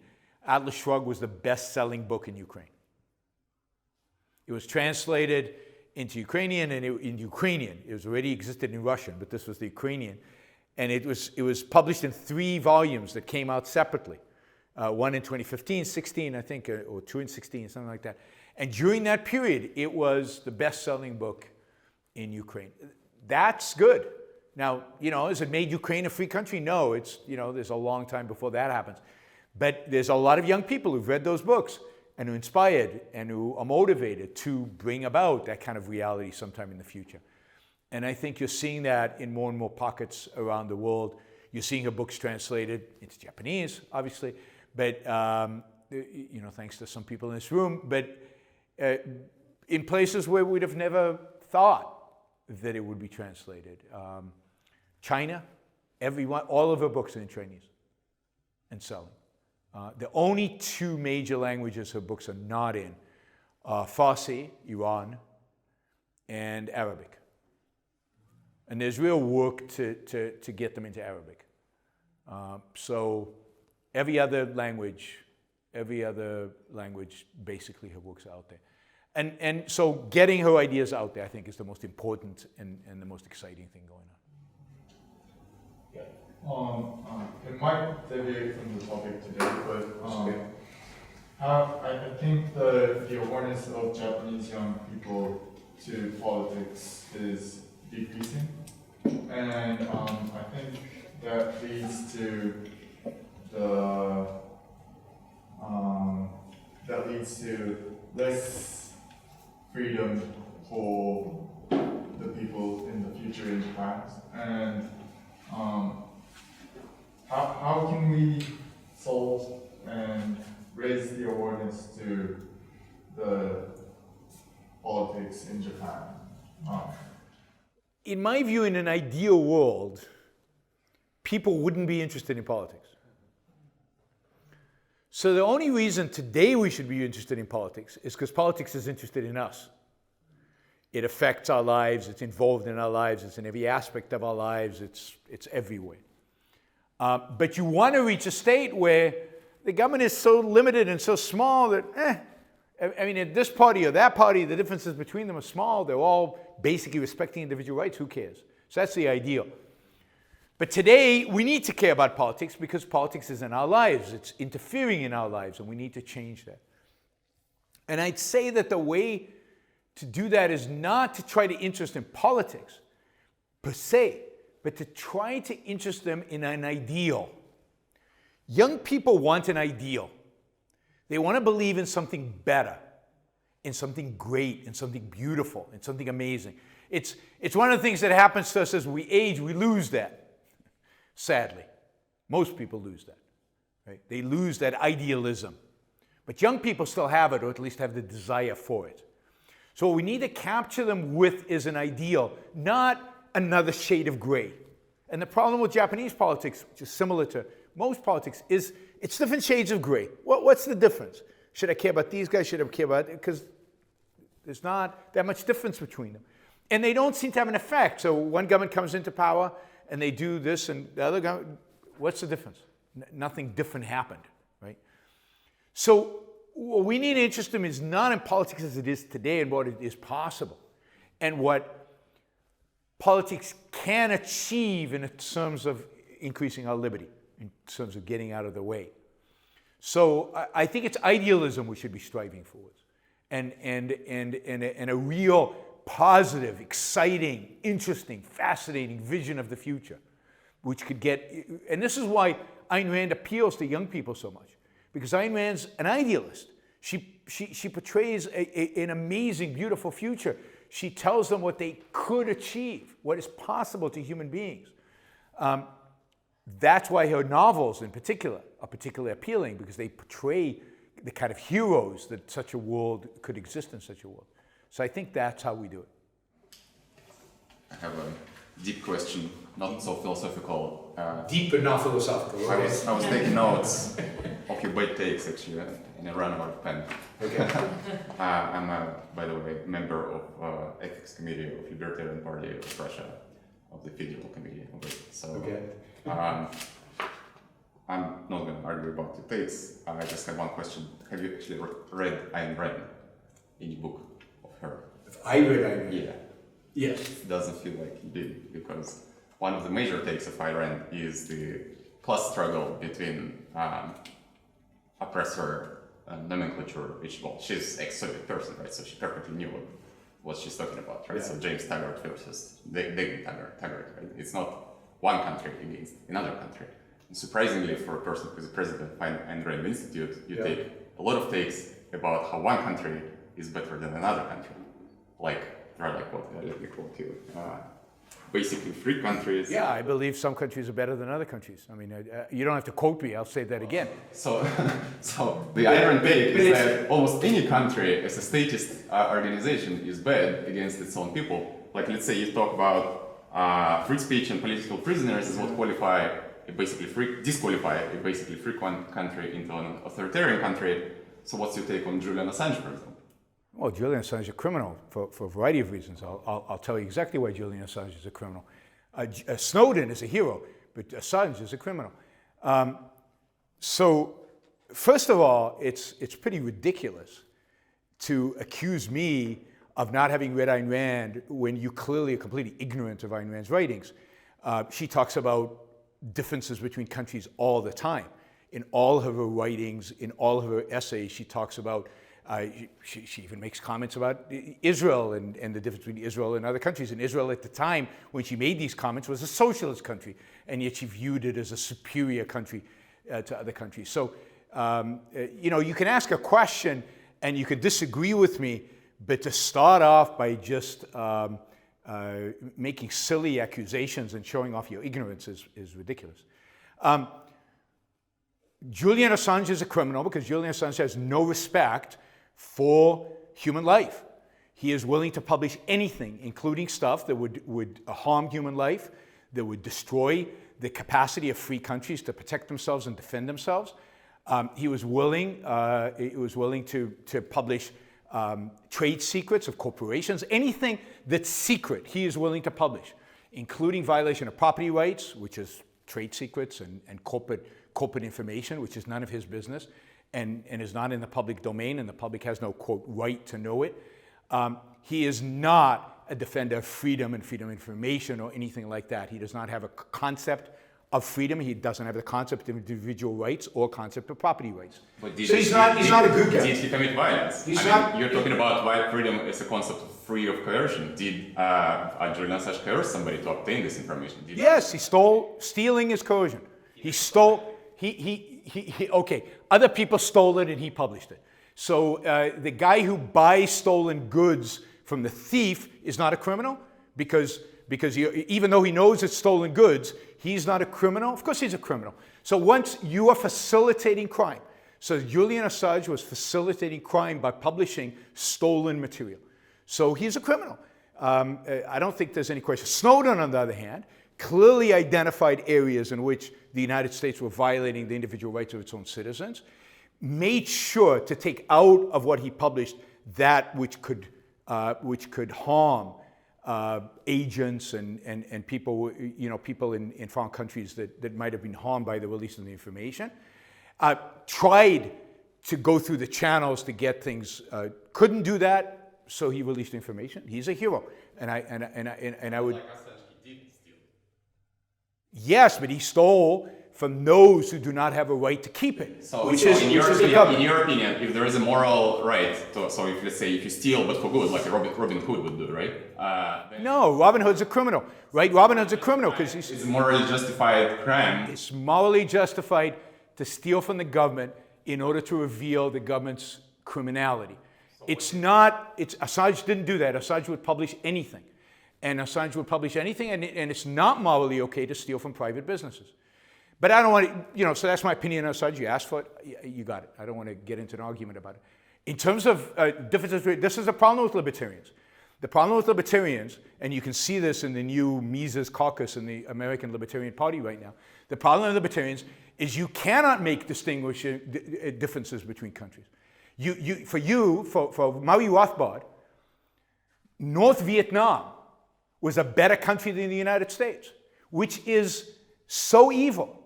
Atlas Shrugged was the best-selling book in Ukraine. It was translated into Ukrainian, and in Ukrainian. It was already existed in Russian, but this was the Ukrainian. And it was published in 3 volumes that came out separately. One in 2015, 16, I think, or 2 in 16, something like that. And during that period, it was the best-selling book in Ukraine. That's good. Now, has it made Ukraine a free country? No, it's, there's a long time before that happens. But there's a lot of young people who've read those books and who are inspired and who are motivated to bring about that kind of reality sometime in the future. And I think you're seeing that in more and more pockets around the world. You're seeing her books translated into Japanese, obviously, but, thanks to some people in this room, but in places where we'd have never thought that it would be translated. China, all of her books are in Chinese and selling. The only 2 major languages her books are not in are Farsi, Iran, and Arabic. And there's real work to get them into Arabic. So every other language, basically her books are out there. And so getting her ideas out there, I think, is the most important and the most exciting thing going on. It might deviate from the topic today, but I think the awareness of Japanese young people to politics is decreasing, and I think that leads to less freedom for the people in the future in Japan. And how can we solve and raise the awareness to the politics in Japan? In my view, in an ideal world, people wouldn't be interested in politics. So the only reason today we should be interested in politics is because politics is interested in us. It affects our lives, it's involved in our lives, it's in every aspect of our lives, it's everywhere. But you want to reach a state where the government is so limited and so small that, this party or that party, the differences between them are small, they're all basically respecting individual rights, who cares? So that's the ideal. But today, we need to care about politics because politics is in our lives. It's interfering in our lives, and we need to change that. And I'd say that the way to do that is not to try to interest in politics per se, but to try to interest them in an ideal. Young people want an ideal. They want to believe in something better, in something great, in something beautiful, in something amazing. It's one of the things that happens to us as we age. We lose that. Sadly, most people lose that. Right? They lose that idealism. But young people still have it, or at least have the desire for it. So what we need to capture them with is an ideal, not another shade of gray. And the problem with Japanese politics, which is similar to most politics, is it's different shades of gray. What's the difference? Should I care about these guys? Should I care about it? Because there's not that much difference between them. And they don't seem to have an effect. So one government comes into power, and they do this, and the other guy, what's the difference? Nothing different happened, right? So what we need to interest them is not in politics as it is today and what it is possible, and what politics can achieve in terms of increasing our liberty, in terms of getting out of the way. So I think it's idealism we should be striving for, and a real positive, exciting, interesting, fascinating vision of the future, which could get, and this is why Ayn Rand appeals to young people so much, because Ayn Rand's an idealist. She portrays an amazing, beautiful future. She tells them what they could achieve, what is possible to human beings. That's why her novels in particular are particularly appealing, because they portray the kind of heroes that such a world could exist in such a world. So I think that's how we do it. I have a deep question, not so philosophical. Deep but not philosophical. I was taking notes, occupied takes actually, in a runabout pen. Okay. I'm, by the way, member of Ethics Committee of Libertarian Party of Russia, of the Federal Committee of it. So okay. I'm not going to argue about the takes. I just have one question. Have you actually read Ayn Rand, any book of her? If I read Ayn Rand. Yeah. Yes. It doesn't feel like you did, because one of the major takes of Ayn Rand is the class struggle between oppressor and nomenclature, which, well, she's ex-Soviet person, right? So she perfectly knew what she's talking about, right? Yeah. So James Taggart versus David Taggart, right? It's not one country against another country. And surprisingly, for a person who's the president of Ayn Rand Institute, you take a lot of takes about how one country is better than another country. Like, or like what, let me quote you. Basically, free countries. Yeah, I believe some countries are better than other countries. I mean, you don't have to quote me, I'll say that again. So the Iron take is that almost any country as a statist organization is bad against its own people. Like, let's say you talk about free speech and political prisoners is what disqualify a basically free country into an authoritarian country. So what's your take on Julian Assange, for example? Well, Julian Assange is a criminal for a variety of reasons. I'll tell you exactly why Julian Assange is a criminal. Snowden is a hero, but Assange is a criminal. So, first of all, it's pretty ridiculous to accuse me of not having read Ayn Rand when you clearly are completely ignorant of Ayn Rand's writings. She talks about differences between countries all the time. In all of her writings, in all of her essays, she talks about she even makes comments about Israel and the difference between Israel and other countries. And Israel at the time, when she made these comments, was a socialist country, and yet she viewed it as a superior country to other countries. So, you can ask a question and you could disagree with me, but to start off by just making silly accusations and showing off your ignorance is ridiculous. Julian Assange is a criminal because Julian Assange has no respect for human life. He is willing to publish anything, including stuff that would harm human life, that would destroy the capacity of free countries to protect themselves and defend themselves. He was willing to publish trade secrets of corporations, anything that's secret, he is willing to publish, including violation of property rights, which is trade secrets and corporate information, which is none of his business and is not in the public domain, and the public has no, quote, right to know it. He is not a defender of freedom and freedom of information or anything like that. He does not have a concept of freedom. He doesn't have the concept of individual rights or concept of property rights. But So he's not a good guy. Did he commit violence? You're talking about why freedom is a concept free of coercion. Did Julian Assange coerce somebody to obtain this information? Yes, stealing is coercion. He stole, okay, other people stole it and he published it. So the guy who buys stolen goods from the thief is not a criminal because even though he knows it's stolen goods, he's not a criminal. Of course he's a criminal. So once you are facilitating crime, so Julian Assange was facilitating crime by publishing stolen material. So he's a criminal. I don't think there's any question. Snowden, on the other hand, clearly identified areas in which the United States were violating the individual rights of its own citizens, made sure to take out of what he published that which could harm agents and people, people in foreign countries that might have been harmed by the release of the information. Tried to go through the channels to get things, couldn't do that, so he released information. He's a hero, and I would. Yes, but he stole from those who do not have a right to keep it. So, in your opinion, if there is a moral right, so if let's say if you steal but for good, like Robin Hood would do, right? No, Robin Hood's a criminal, right? Robin Hood's a criminal because it's a morally justified crime. It's morally justified to steal from the government in order to reveal the government's criminality. Assange didn't do that. Assange would publish anything. And Assange would publish anything, and it's not morally okay to steal from private businesses. But I don't want to, so that's my opinion on Assange. You asked for it, you got it. I don't want to get into an argument about it. In terms of differences, this is a problem with libertarians. The problem with libertarians, and you can see this in the new Mises caucus in the American Libertarian Party right now, the problem with libertarians is you cannot make differences between countries. For Murray Rothbard, North Vietnam was a better country than the United States, which is so evil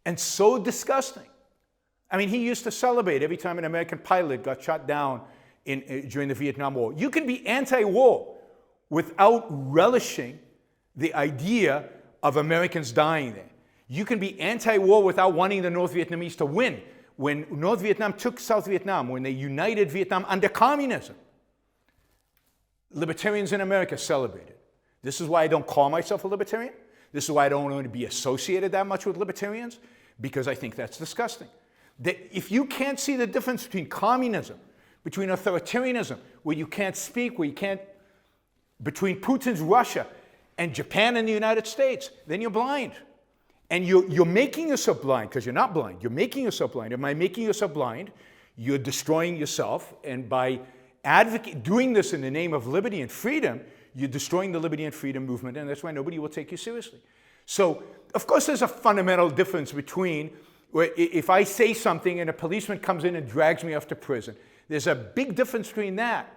and so disgusting. I mean, he used to celebrate every time an American pilot got shot down during the Vietnam War. You can be anti-war without relishing the idea of Americans dying there. You can be anti-war without wanting the North Vietnamese to win. When North Vietnam took South Vietnam, when they united Vietnam under communism, libertarians in America celebrated. This is why I don't call myself a libertarian. This is why I don't want to be associated that much with libertarians, because I think that's disgusting. That if you can't see the difference between communism, between authoritarianism, where you can't speak, where you can't, between Putin's Russia and Japan and the United States, then you're blind. And you're making yourself blind, because you're not blind. You're making yourself blind. And by making yourself blind, you're destroying yourself. And by doing this in the name of liberty and freedom, you're destroying the liberty and freedom movement, and that's why nobody will take you seriously. So, of course, there's a fundamental difference between if I say something and a policeman comes in and drags me off to prison. There's a big difference between that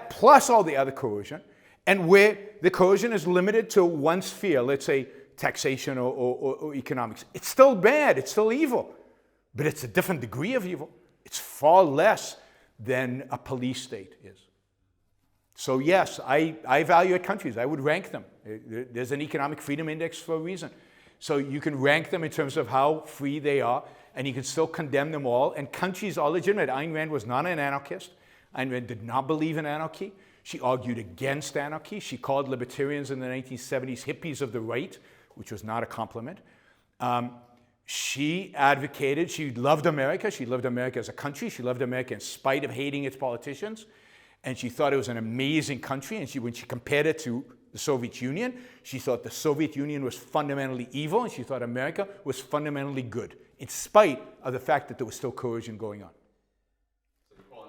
plus all the other coercion, and where the coercion is limited to one sphere, let's say taxation or economics. It's still bad, it's still evil, but it's a different degree of evil. It's far less than a police state is. So yes, I evaluate countries. I would rank them. There's an economic freedom index for a reason. So you can rank them in terms of how free they are, and you can still condemn them all. And countries are legitimate. Ayn Rand was not an anarchist. Ayn Rand did not believe in anarchy. She argued against anarchy. She called libertarians in the 1970s hippies of the right, which was not a compliment. She advocated, she loved America. She loved America as a country. She loved America in spite of hating its politicians. And she thought it was an amazing country. And when she compared it to the Soviet Union, she thought the Soviet Union was fundamentally evil, and she thought America was fundamentally good, in spite of the fact that there was still coercion going on.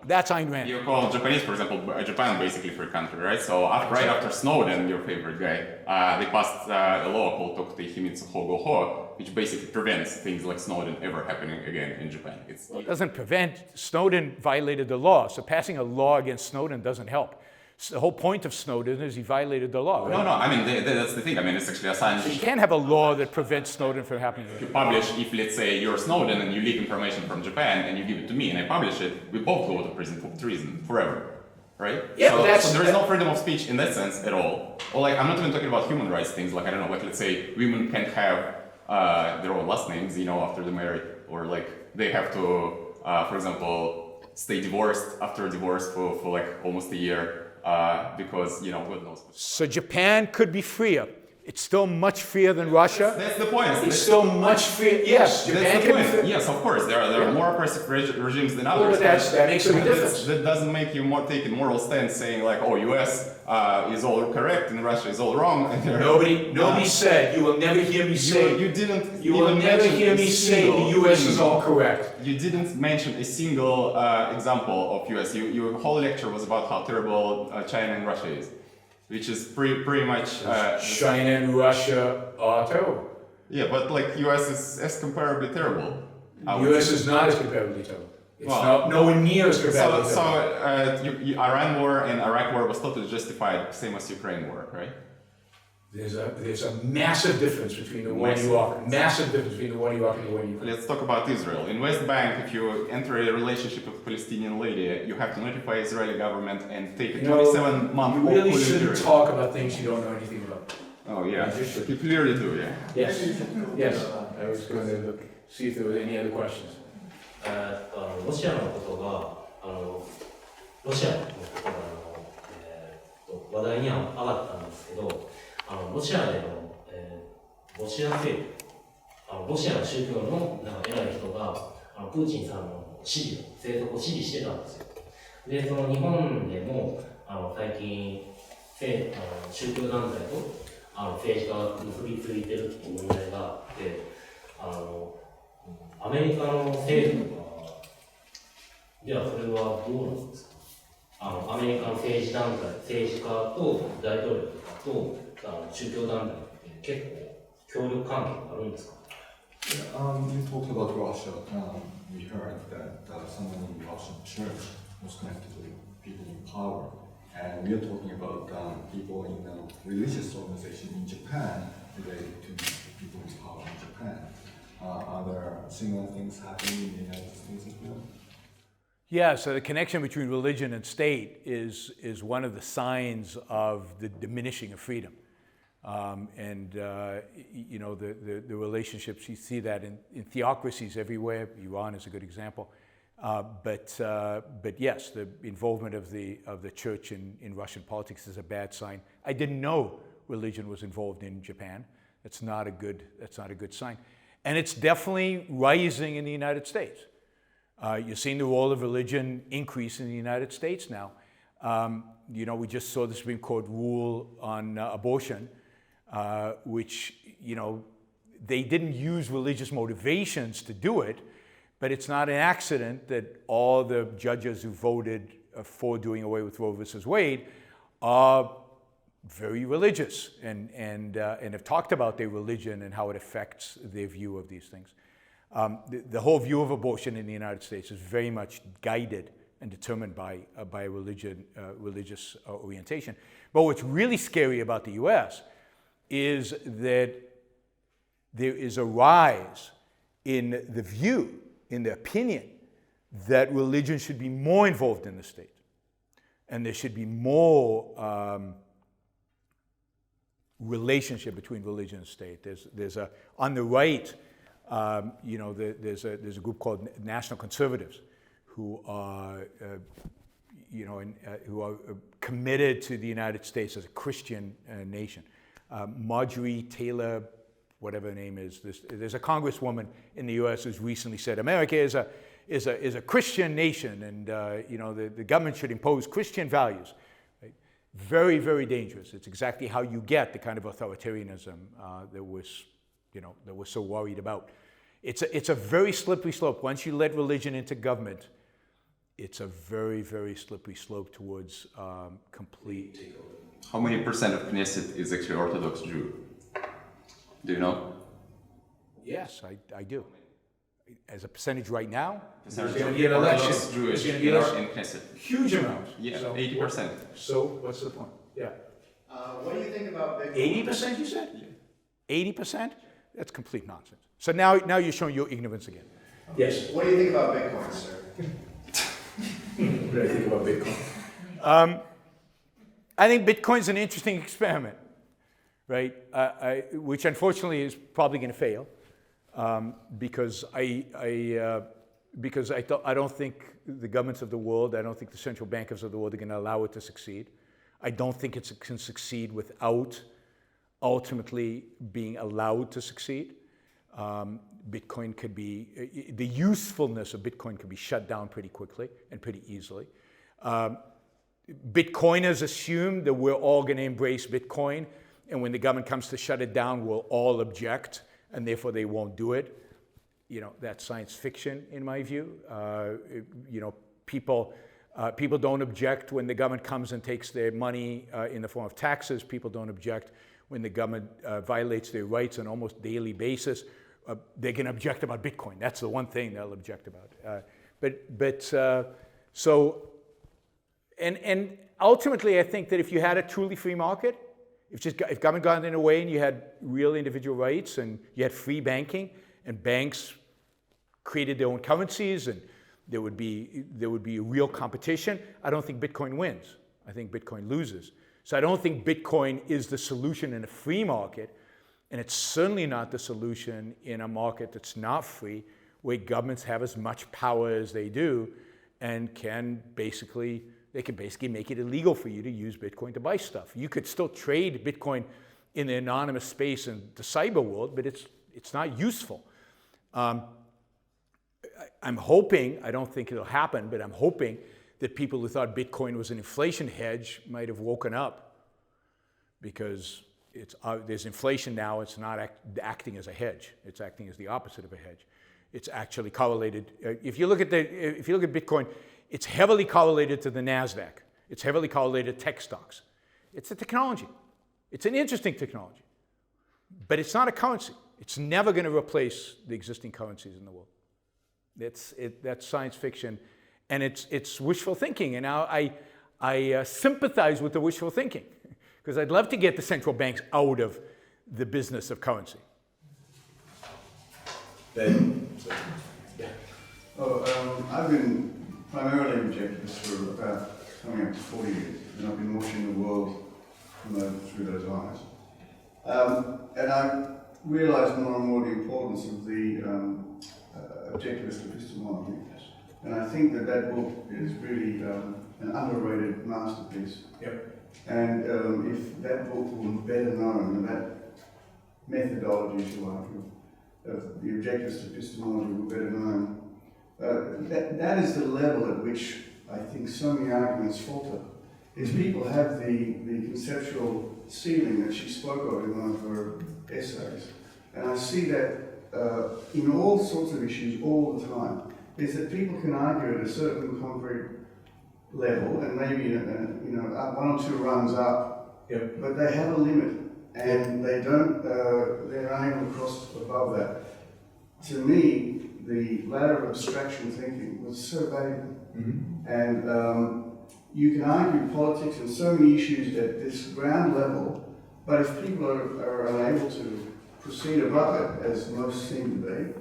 That's Ayn Rand. You call Japanese, for example, Japan basically free country, right? So right after Snowden, your favorite guy, they passed a law called Tokuti Himitsu Hogoho, which basically prevents things like Snowden ever happening again in Japan. It doesn't prevent. Snowden violated the law, so passing a law against Snowden doesn't help. So the whole point of Snowden is he violated the law. Right? No, I mean, that's the thing. I mean, it's actually Assange. You can't have a law that prevents Snowden from happening. If you publish, if let's say you're Snowden and you leak information from Japan and you give it to me and I publish it, we both go to prison for treason forever, right? Yeah, so there is no freedom of speech in that sense at all. Or like, I'm not even talking about human rights things. Like, I don't know, like let's say women can't have their own last names, you know, after they're married, or like they have to, for example, stay divorced after a divorce for like almost a year. Because, you know, God knows. So Japan could be freer. It's still much freer than Russia. That's the point. It's still much freer. Yes, Japan can be freer. Yes, of course. There are more oppressive regimes than others. But that makes a difference. That doesn't make you take a moral stance saying like, oh, U.S. Is all correct and Russia is all wrong. Nobody said. You will never hear me say. You will never hear me say the U.S. is all correct. You didn't mention a single example of U.S. Your whole lecture was about how terrible China and Russia is. Which is pretty much... China and Russia are terrible. Yeah, but like US is as comparably terrible. US is not as comparably terrible. It's nowhere near as comparably terrible. So Iran war and Iraq war was totally justified, same as Ukraine war, right? There's a massive difference between the one you offer. Massive difference between the one you offer and the one you offer. Let's talk about Israel. In West Bank, if you enter a relationship with a Palestinian lady, you have to notify Israeli government and take a 27-month... You really shouldn't talk about things you don't know anything about. Oh yeah, you clearly do, yeah. Yes. I was going to see if there were any other questions. ロシアのことがロシアのことが話題には上がったんですけど、ロシアでの、ロシア政府、ロシアの宗教のなんか偉い人がプーチンさんの政策を支持してたんですよ。で、その日本でも最近宗教団体と政治家が結びついてるっていう問題があって、アメリカの政府とかではそれはどうなんですか？アメリカの政治団体、政治家と大統領とかと宗教団体って結構協力関係があるんですか？ You talked about Russia. We heard that someone in the Russian church was connected to people in power. And we are talking about people in a religious organization in Japan related to people in power in Japan. Are there similar things happening in the United States as well? Yeah, so the connection between religion and state is one of the signs of the diminishing of freedom. You know, the relationships, you see that in theocracies everywhere. Iran is a good example. But yes, the involvement of the church in Russian politics is a bad sign. I didn't know religion was involved in Japan. That's not a good sign. And it's definitely rising in the United States. You're seeing the role of religion increase in the United States now. You know, we just saw the Supreme Court rule on abortion, which, you know, they didn't use religious motivations to do it, but it's not an accident that all the judges who voted for doing away with Roe versus Wade are very religious and have talked about their religion and how it affects their view of these things. The whole view of abortion in the United States is very much guided and determined by religious orientation. But what's really scary about the U.S. is that there is a rise in the view, in the opinion, that religion should be more involved in the state. And there should be more relationship between religion and state. There's a, on the right, you know, there's a group called National Conservatives who are, you know, who are committed to the United States as a Christian nation. Marjorie Taylor, whatever her name is, there's a congresswoman in the U.S. who's recently said America is a Christian nation, and you know, the government should impose Christian values. Right? Very, very dangerous. It's exactly how you get the kind of authoritarianism that we're so worried about. It's a very slippery slope. Once you let religion into government, it's a very, very slippery slope towards complete takeover. How many percent of Knesset is actually Orthodox Jew? Do you know? Yes, I do. As a percentage right now, Percentage there's going of to be an election. Orthodox Jewish There's going to be in an election. Knesset. Huge amount. Yeah, So 80%. So what's the point? Yeah. What do you think about Bitcoin? 80%, you said? 80%? That's complete nonsense. So now you're showing your ignorance again. Yes. What do you think about Bitcoin, sir? What do I think about Bitcoin? I think Bitcoin's an interesting experiment, right? Which unfortunately is probably going to fail, because I don't think the governments of the world, I don't think the central bankers of the world are going to allow it to succeed. I don't think it can succeed without ultimately being allowed to succeed. Bitcoin could be, the usefulness of Bitcoin could be shut down pretty quickly and pretty easily. Bitcoiners assume that we're all going to embrace Bitcoin, and when the government comes to shut it down, we'll all object, and therefore they won't do it. You know, that's science fiction in my view. You know, people don't object when the government comes and takes their money in the form of taxes. People don't object when the government violates their rights on almost daily basis. They can object about Bitcoin. That's the one thing they'll object about. And ultimately, I think that if you had a truly free market, if government got in a way and you had real individual rights and you had free banking and banks created their own currencies and there would be real competition, I don't think Bitcoin wins. I think Bitcoin loses. So I don't think Bitcoin is the solution in a free market, and it's certainly not the solution in a market that's not free, where governments have as much power as they do and can basically make it illegal for you to use Bitcoin to buy stuff. You could still trade Bitcoin in the anonymous space in the cyber world, but it's not useful. I'm hoping, I don't think it'll happen, but I'm hoping that people who thought Bitcoin was an inflation hedge might have woken up, because there's inflation now. It's not acting as a hedge. It's acting as the opposite of a hedge. It's actually correlated. If you look at Bitcoin, it's heavily correlated to the NASDAQ. It's heavily correlated to tech stocks. It's a technology. It's an interesting technology, but it's not a currency. It's never going to replace the existing currencies in the world. That's science fiction, and it's wishful thinking. And now I sympathize with the wishful thinking, because I'd love to get the central banks out of the business of currency. I've been primarily objectivist for about coming up to 40 years, and I've been watching the world through those eyes. And I realise more and more the importance of the objectivist epistemology. And I think that that book is really an underrated masterpiece. Yep. And if that book were better known, and that methodology, if you like, of the objectivist epistemology were better known, that is the level at which I think so many arguments falter. Is people have the conceptual ceiling that she spoke of in one of her essays. And I see that in all sorts of issues all the time, is that people can argue at a certain concrete level, and maybe one or two runs up, Yep. but they have a limit, and they don't. They're unable to cross above that. To me, the ladder of abstraction thinking was so valuable, and you can argue politics and so many issues at this ground level, but if people are unable to proceed above it, as most seem to be,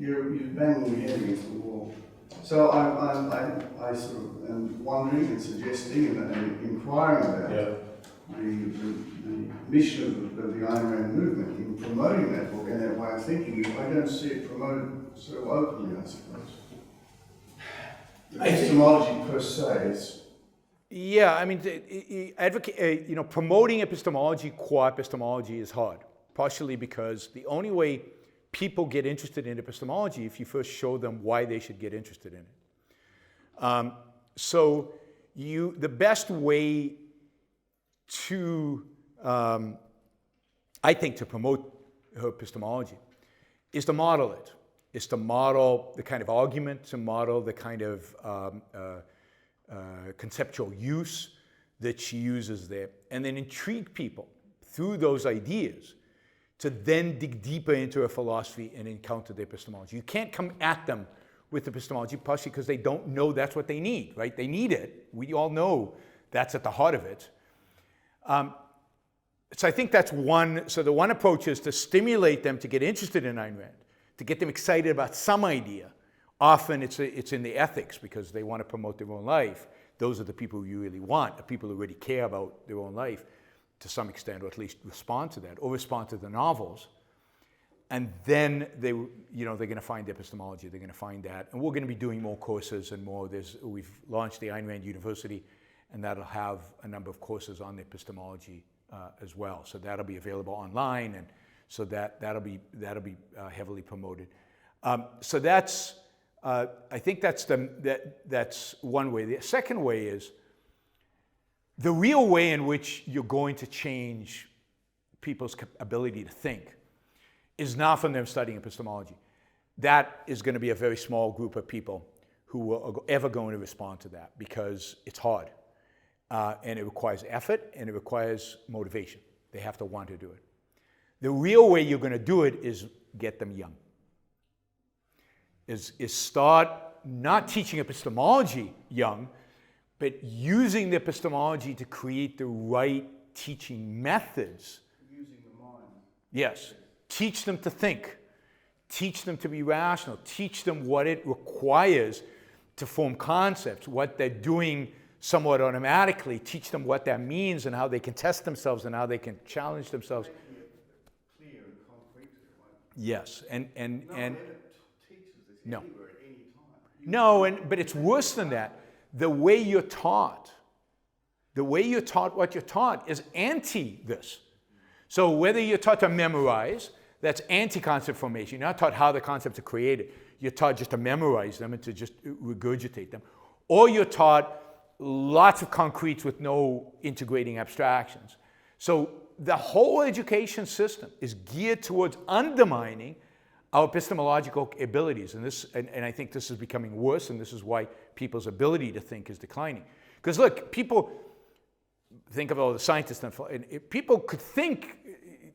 you're banging your head against the wall. So I sort of am wondering and suggesting and inquiring about the mission of the Ayn Rand movement in promoting that book and that way of thinking. I don't see it promoted so openly, I suppose. Epistemology per se is. Yeah, I mean, promoting epistemology, core epistemology, is hard. Partially because the only way people get interested in epistemology if you first show them why they should get interested in it. So the best way to, I think, to promote her epistemology is to model it. Is to model the kind of argument, to model the kind of conceptual use that she uses there, and then intrigue people through those ideas to then dig deeper into her philosophy and encounter the epistemology. You can't come at them with epistemology, partially because they don't know that's what they need, right? They need it. We all know that's at the heart of it. So I think that's one. So the one approach is to stimulate them to get interested in Ayn Rand, to get them excited about some idea. Often it's in the ethics because they want to promote their own life. Those are the people who you really want, the people who really care about their own life to some extent, or at least respond to that, or respond to the novels. And then they're going to find epistemology. They're going to find that, and we're going to be doing more courses and more. We've launched the Ayn Rand University, and that'll have a number of courses on epistemology as well. So that'll be available online, and so that'll be heavily promoted. So that's I think that's one way. The second way is the real way in which you're going to change people's ability to think is not from them studying epistemology. That is going to be a very small group of people who are ever going to respond to that because it's hard. And it requires effort and it requires motivation. They have to want to do it. The real way you're going to do it is get them young. Is start not teaching epistemology young, but using the epistemology to create the right teaching methods. Using the mind. Yes. Teach them to think. Teach them to be rational. Teach them what it requires to form concepts, what they're doing somewhat automatically. Teach them what that means and how they can test themselves and how they can challenge themselves. Clear and concrete. Yes. And no. Anywhere at any time. No, but it's worse than that. The way you're taught what you're taught is anti this. So whether you're taught to memorize, that's anti-concept formation. You're not taught how the concepts are created. You're taught just to memorize them and to just regurgitate them. Or you're taught lots of concretes with no integrating abstractions. So the whole education system is geared towards undermining our epistemological abilities, and I think this is becoming worse, and this is why people's ability to think is declining. Because look, people think of all the scientists, and people could think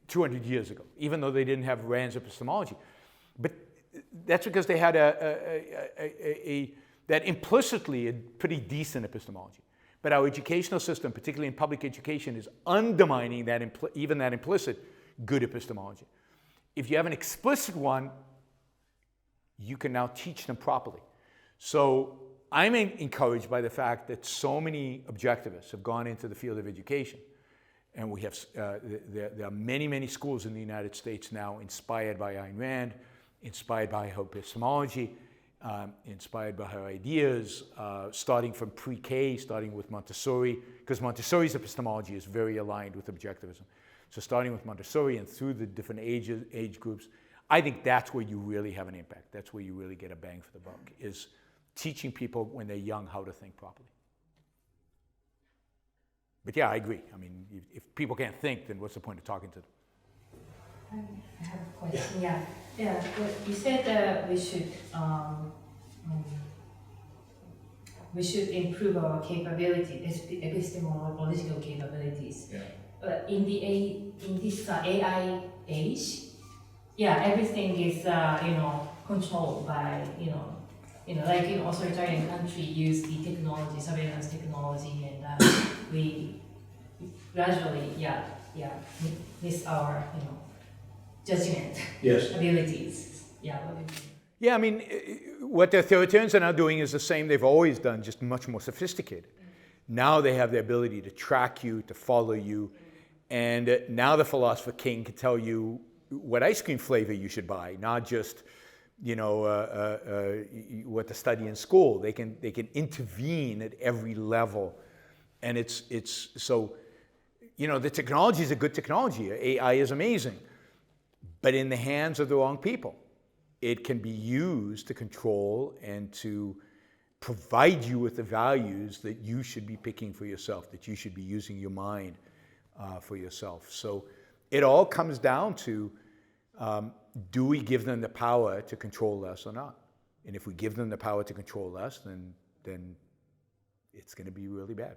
200 years ago, even though they didn't have Rand's epistemology. But that's because they had that implicitly a pretty decent epistemology. But our educational system, particularly in public education, is undermining that even that implicit good epistemology. If you have an explicit one, you can now teach them properly. So I'm encouraged by the fact that so many objectivists have gone into the field of education. And we have, there are many, many schools in the United States now inspired by Ayn Rand, inspired by her epistemology, inspired by her ideas, starting from pre-K, starting with Montessori, because Montessori's epistemology is very aligned with objectivism. So starting with Montessori and through the different age groups, I think that's where you really have an impact. That's where you really get a bang for the buck, is teaching people when they're young how to think properly. But yeah, I agree. I mean, if people can't think, then what's the point of talking to them? I have a question. Yeah. Well, you said we should improve our capabilities, epistemological capabilities. Yeah. But in this AI age, everything is controlled by like in authoritarian country use the technology, surveillance technology, and we gradually miss our judgment abilities. Yeah. Yeah, I mean, what the authoritarians are now doing is the same they've always done, just much more sophisticated. Now they have the ability to track you, to follow you, and now the philosopher king can tell you what ice cream flavor you should buy, not just what to study in school. They can intervene at every level, and it's so the technology is a good technology. AI is amazing, but in the hands of the wrong people, it can be used to control and to provide you with the values that you should be picking for yourself, that you should be using your mind for yourself. So it all comes down to, do we give them the power to control us or not? And if we give them the power to control us, then it's going to be really bad.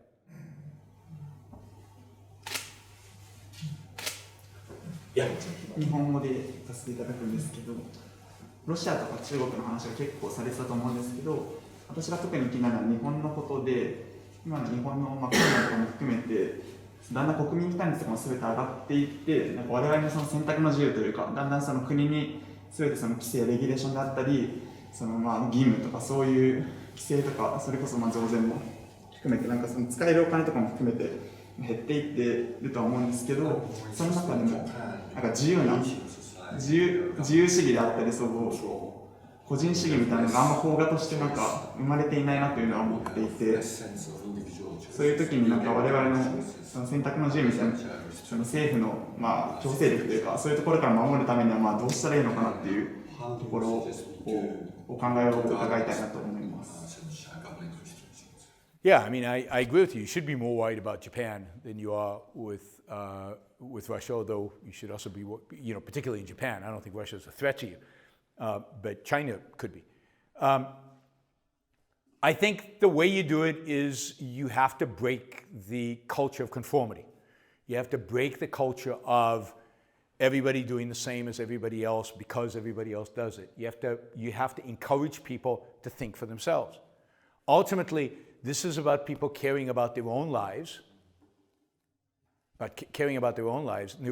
Yeah. 日本語でさせていただくんですけど、ロシアとか中国の話が結構されてたと思うんですけど、私が特に気になるのは日本のことで、今の日本のコロナとかも含めて、だんだん国民負担率とかも全て上がっていって、なんか我々のその選択の自由というか、だんだんその国に全てその規制、レギュレーションであったり、その義務とかそういう規制とか、それこそ増税も含めて、なんかその使えるお金とかも含めて減っていっているとは思うんですけど、その中でもなんか自由主義であったり、個人主義みたいなのがあんま邦画としてなんか生まれていないなというのは思っていて、そういう時になんか我々のその選択の自由みたいな、その政府の強制力というか、そういうところから守るためにはどうしたらいいのかなっていうところをお考えを伺いたいなと思います。Yeah, I mean, I agree with you. You should be more worried about Japan than you are with Russia, although you should also be, particularly in Japan. I don't think Russia is a threat to you, but China could be. I think the way you do it is you have to break the culture of conformity. You have to break the culture of everybody doing the same as everybody else because everybody else does it. You have to encourage people to think for themselves. Ultimately, this is about people caring about their own lives, their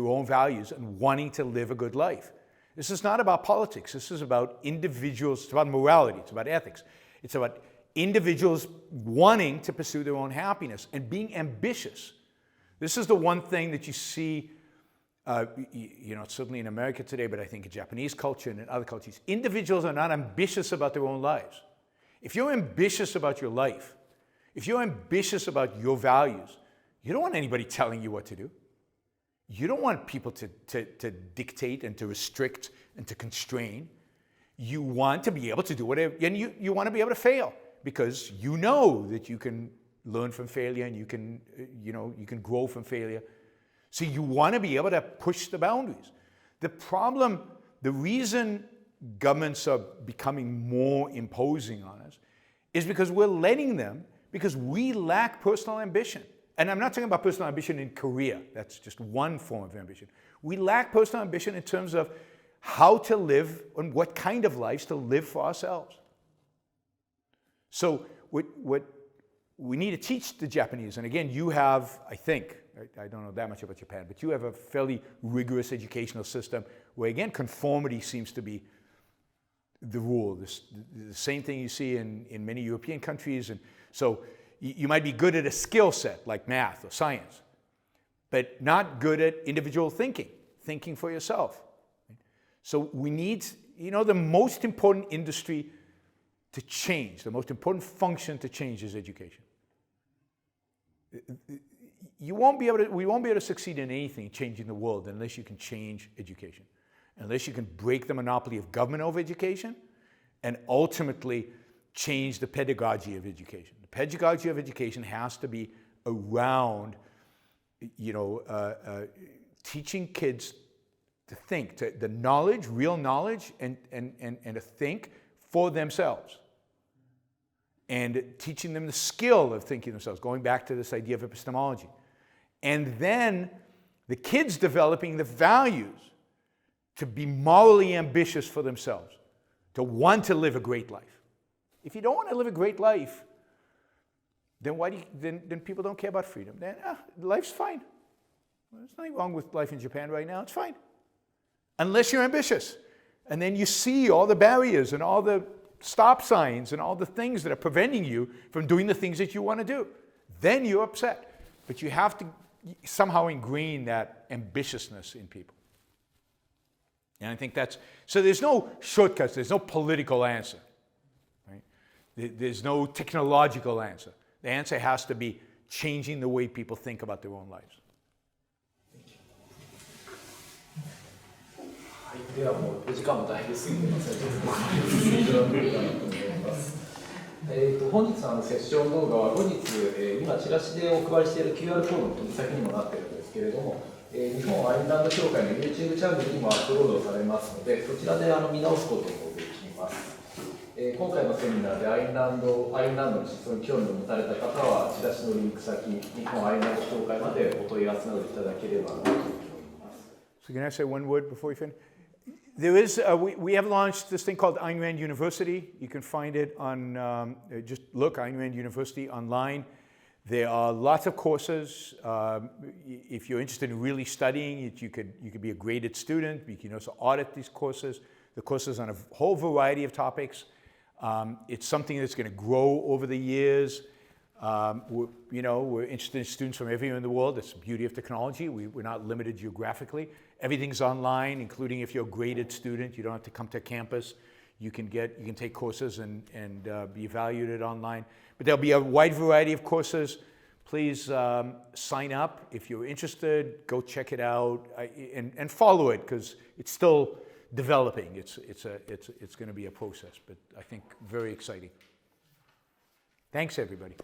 own values, and wanting to live a good life. This is not about politics. This is about individuals. It's about morality. It's about ethics. It's about individuals wanting to pursue their own happiness and being ambitious. This is the one thing that you see, certainly in America today, but I think in Japanese culture and in other cultures. Individuals are not ambitious about their own lives. If you're ambitious about your life, if you're ambitious about your values, you don't want anybody telling you what to do. You don't want people to dictate and to restrict and to constrain. You want to be able to do whatever, and you want to be able to fail because you know that you can learn from failure and you can grow from failure. So you want to be able to push the boundaries. The reason governments are becoming more imposing on us is because we're letting them, because we lack personal ambition. And I'm not talking about personal ambition in career. That's just one form of ambition. We lack personal ambition in terms of how to live and what kind of lives to live for ourselves. So what we need to teach the Japanese, and again, you have, I think, I don't know that much about Japan, but you have a fairly rigorous educational system where, again, conformity seems to be the rule. The same thing you see in many European countries. And so you might be good at a skill set like math or science, but not good at individual thinking for yourself. So we need, the most important industry to change, the most important function to change is education. We won't be able to succeed in anything changing the world unless you can change education, unless you can break the monopoly of government over education and ultimately change the pedagogy of education. The pedagogy of education has to be around, teaching kids to think, the knowledge, real knowledge, and to think for themselves. And teaching them the skill of thinking themselves, going back to this idea of epistemology. And then the kids developing the values to be morally ambitious for themselves, to want to live a great life. If you don't want to live a great life, then then people don't care about freedom. Then life's fine. There's nothing wrong with life in Japan right now. It's fine. Unless you're ambitious. And then you see all the barriers and all the stop signs and all the things that are preventing you from doing the things that you want to do. Then you're upset. But you have to somehow ingrain that ambitiousness in people. And I think so there's no shortcuts, there's no political answer. Right? There's no technological answer. The answer has to be changing the way people think about their own lives. ではもうお時間もだいぶ過ぎてますので、ここまで進めていただければなと思います。本日のセッション動画は後日、今チラシでお配りしている QR コードの取り先にもなっているんですけれども、日本アイルランド協会の YouTube チャンネルにもアップロードされますので、そちらで見直すこともできます。今回のセミナーでアイルランドの思想に興味を持たれた方は、チラシのリンク先、日本アイルランド協会までお問い合わせなどいただければなと思います。So can I say one word before you finish? There is, we have launched this thing called Ayn Rand University. You can find it on, just look, Ayn Rand University online. There are lots of courses. If you're interested in really studying it, you could be a graded student. You can also audit these courses. The courses on a whole variety of topics. It's something that's going to grow over the years. We're interested in students from everywhere in the world. That's the beauty of technology. We're not limited geographically. Everything's online, including if you're a graded student. You don't have to come to campus. You can take courses and be evaluated online. But there'll be a wide variety of courses. Please sign up. If you're interested, go check it out and follow it because it's still developing. It's going to be a process, but I think very exciting. Thanks, everybody.